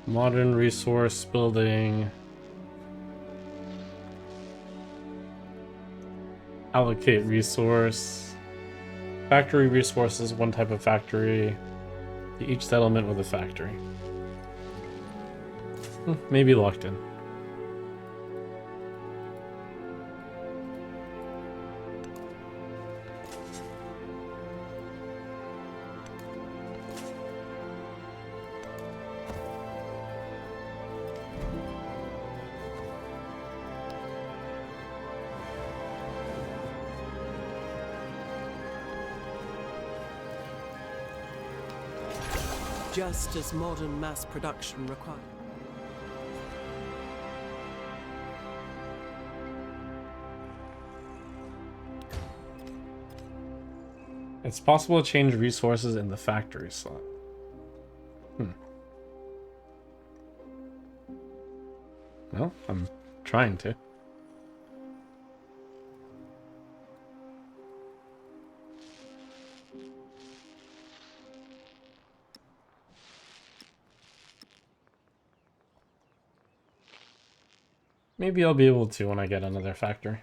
Modern resource building. Allocate resource. Factory resources, one type of factory. Each settlement with a factory. Maybe locked in. Just as modern mass production requires. It's possible to change resources in the factory slot. Well, I'm trying to. Maybe I'll be able to when I get another factory.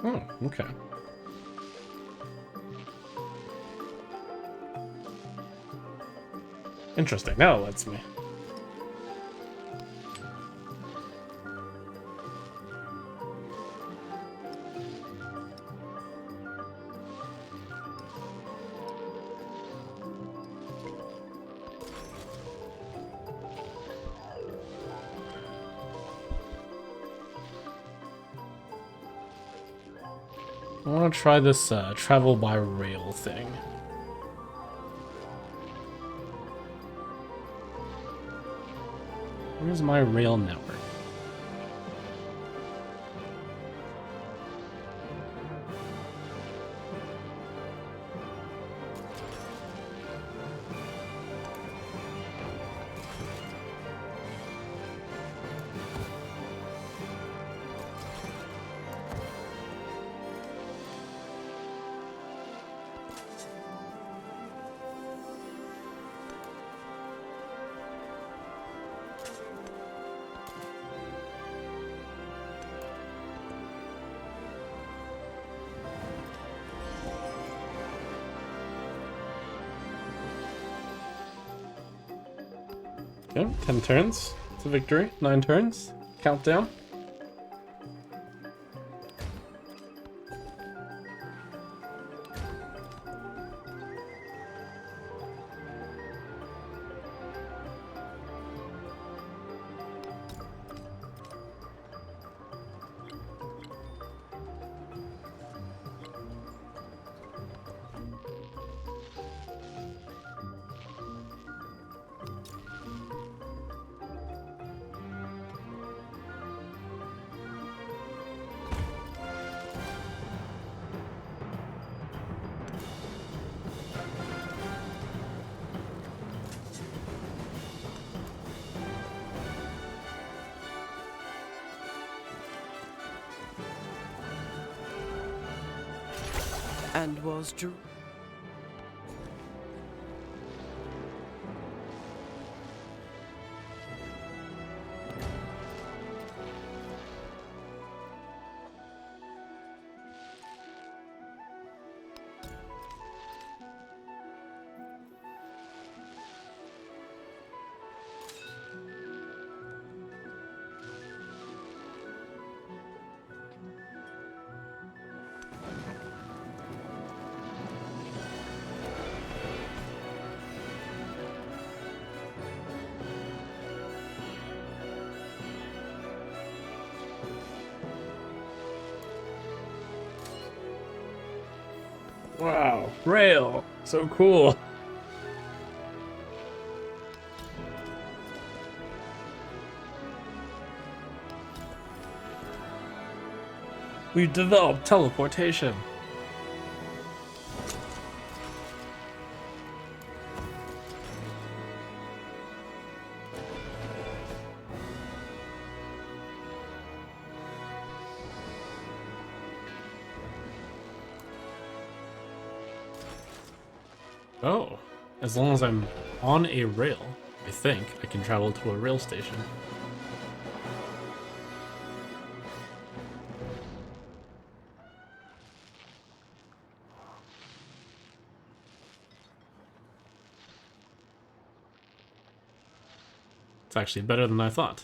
Oh, okay. Interesting. Now it lets me. I want to try this travel by rail thing. Where's my rail network? Okay, 10 turns. It's a victory. 9 turns. Countdown. and was Wow, rail, so cool. We've developed teleportation. Oh, as long as I'm on a rail, I think I can travel to a rail station. It's actually better than I thought.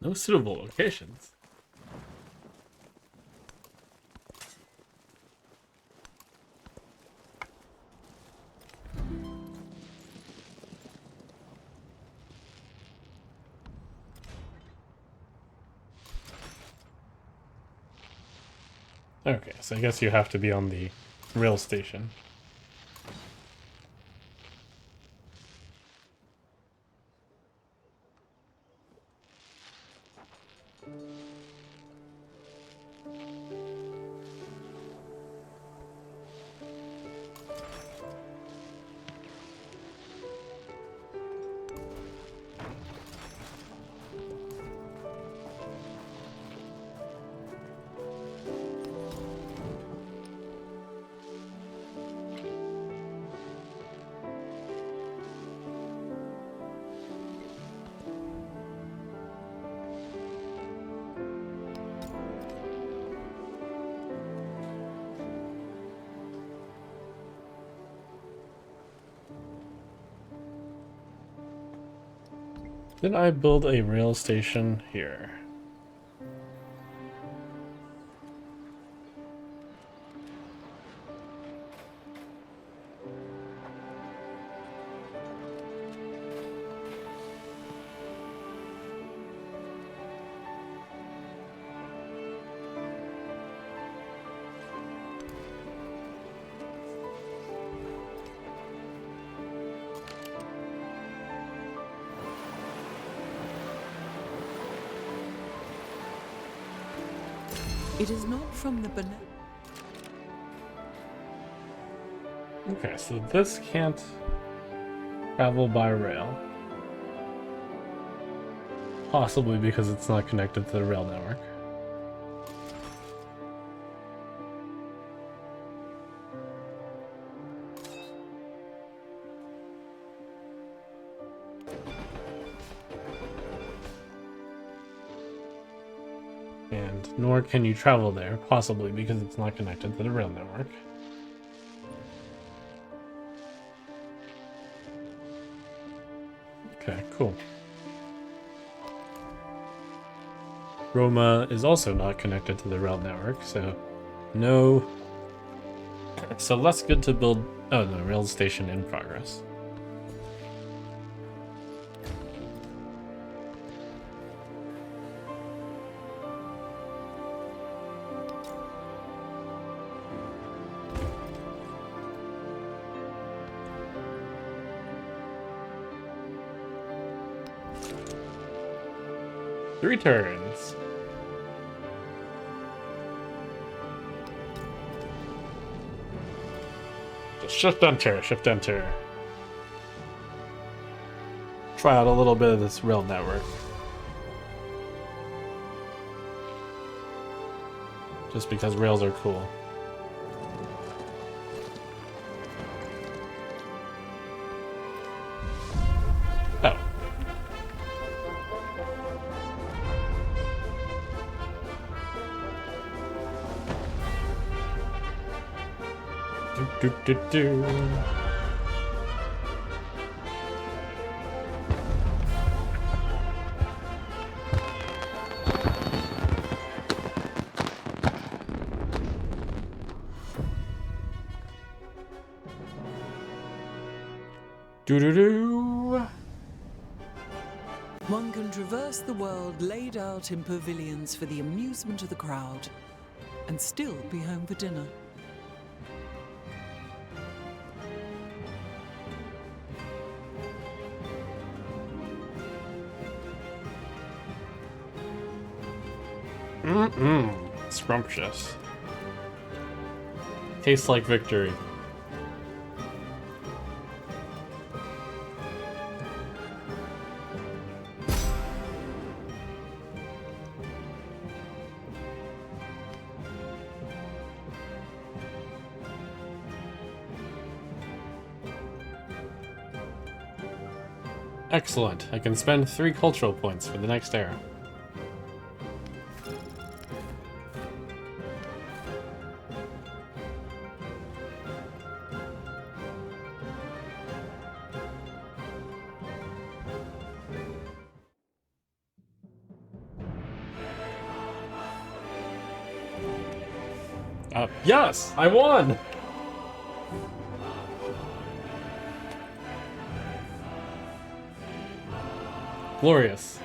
No suitable locations. Okay, so I guess you have to be on the rail station. Did I build a rail station here? It is not from the Okay, so this can't travel by rail. Possibly because it's not connected to the rail network. And nor can you travel there, possibly because it's not connected to the rail network. Okay, cool. Roma is also not connected to the rail network, so no. So less good to build. Oh no, rail station in progress. Three turns. Shift enter, shift enter. Try out a little bit of this rail network. Just because rails are cool. Oh. Do do do do. Do-do-do. One can traverse the world laid out in pavilions for the amusement of the crowd, and still be home for dinner. Scrumptious. Tastes like victory. Excellent. I can spend 3 cultural points for the next era. Yes! I won! Glorious.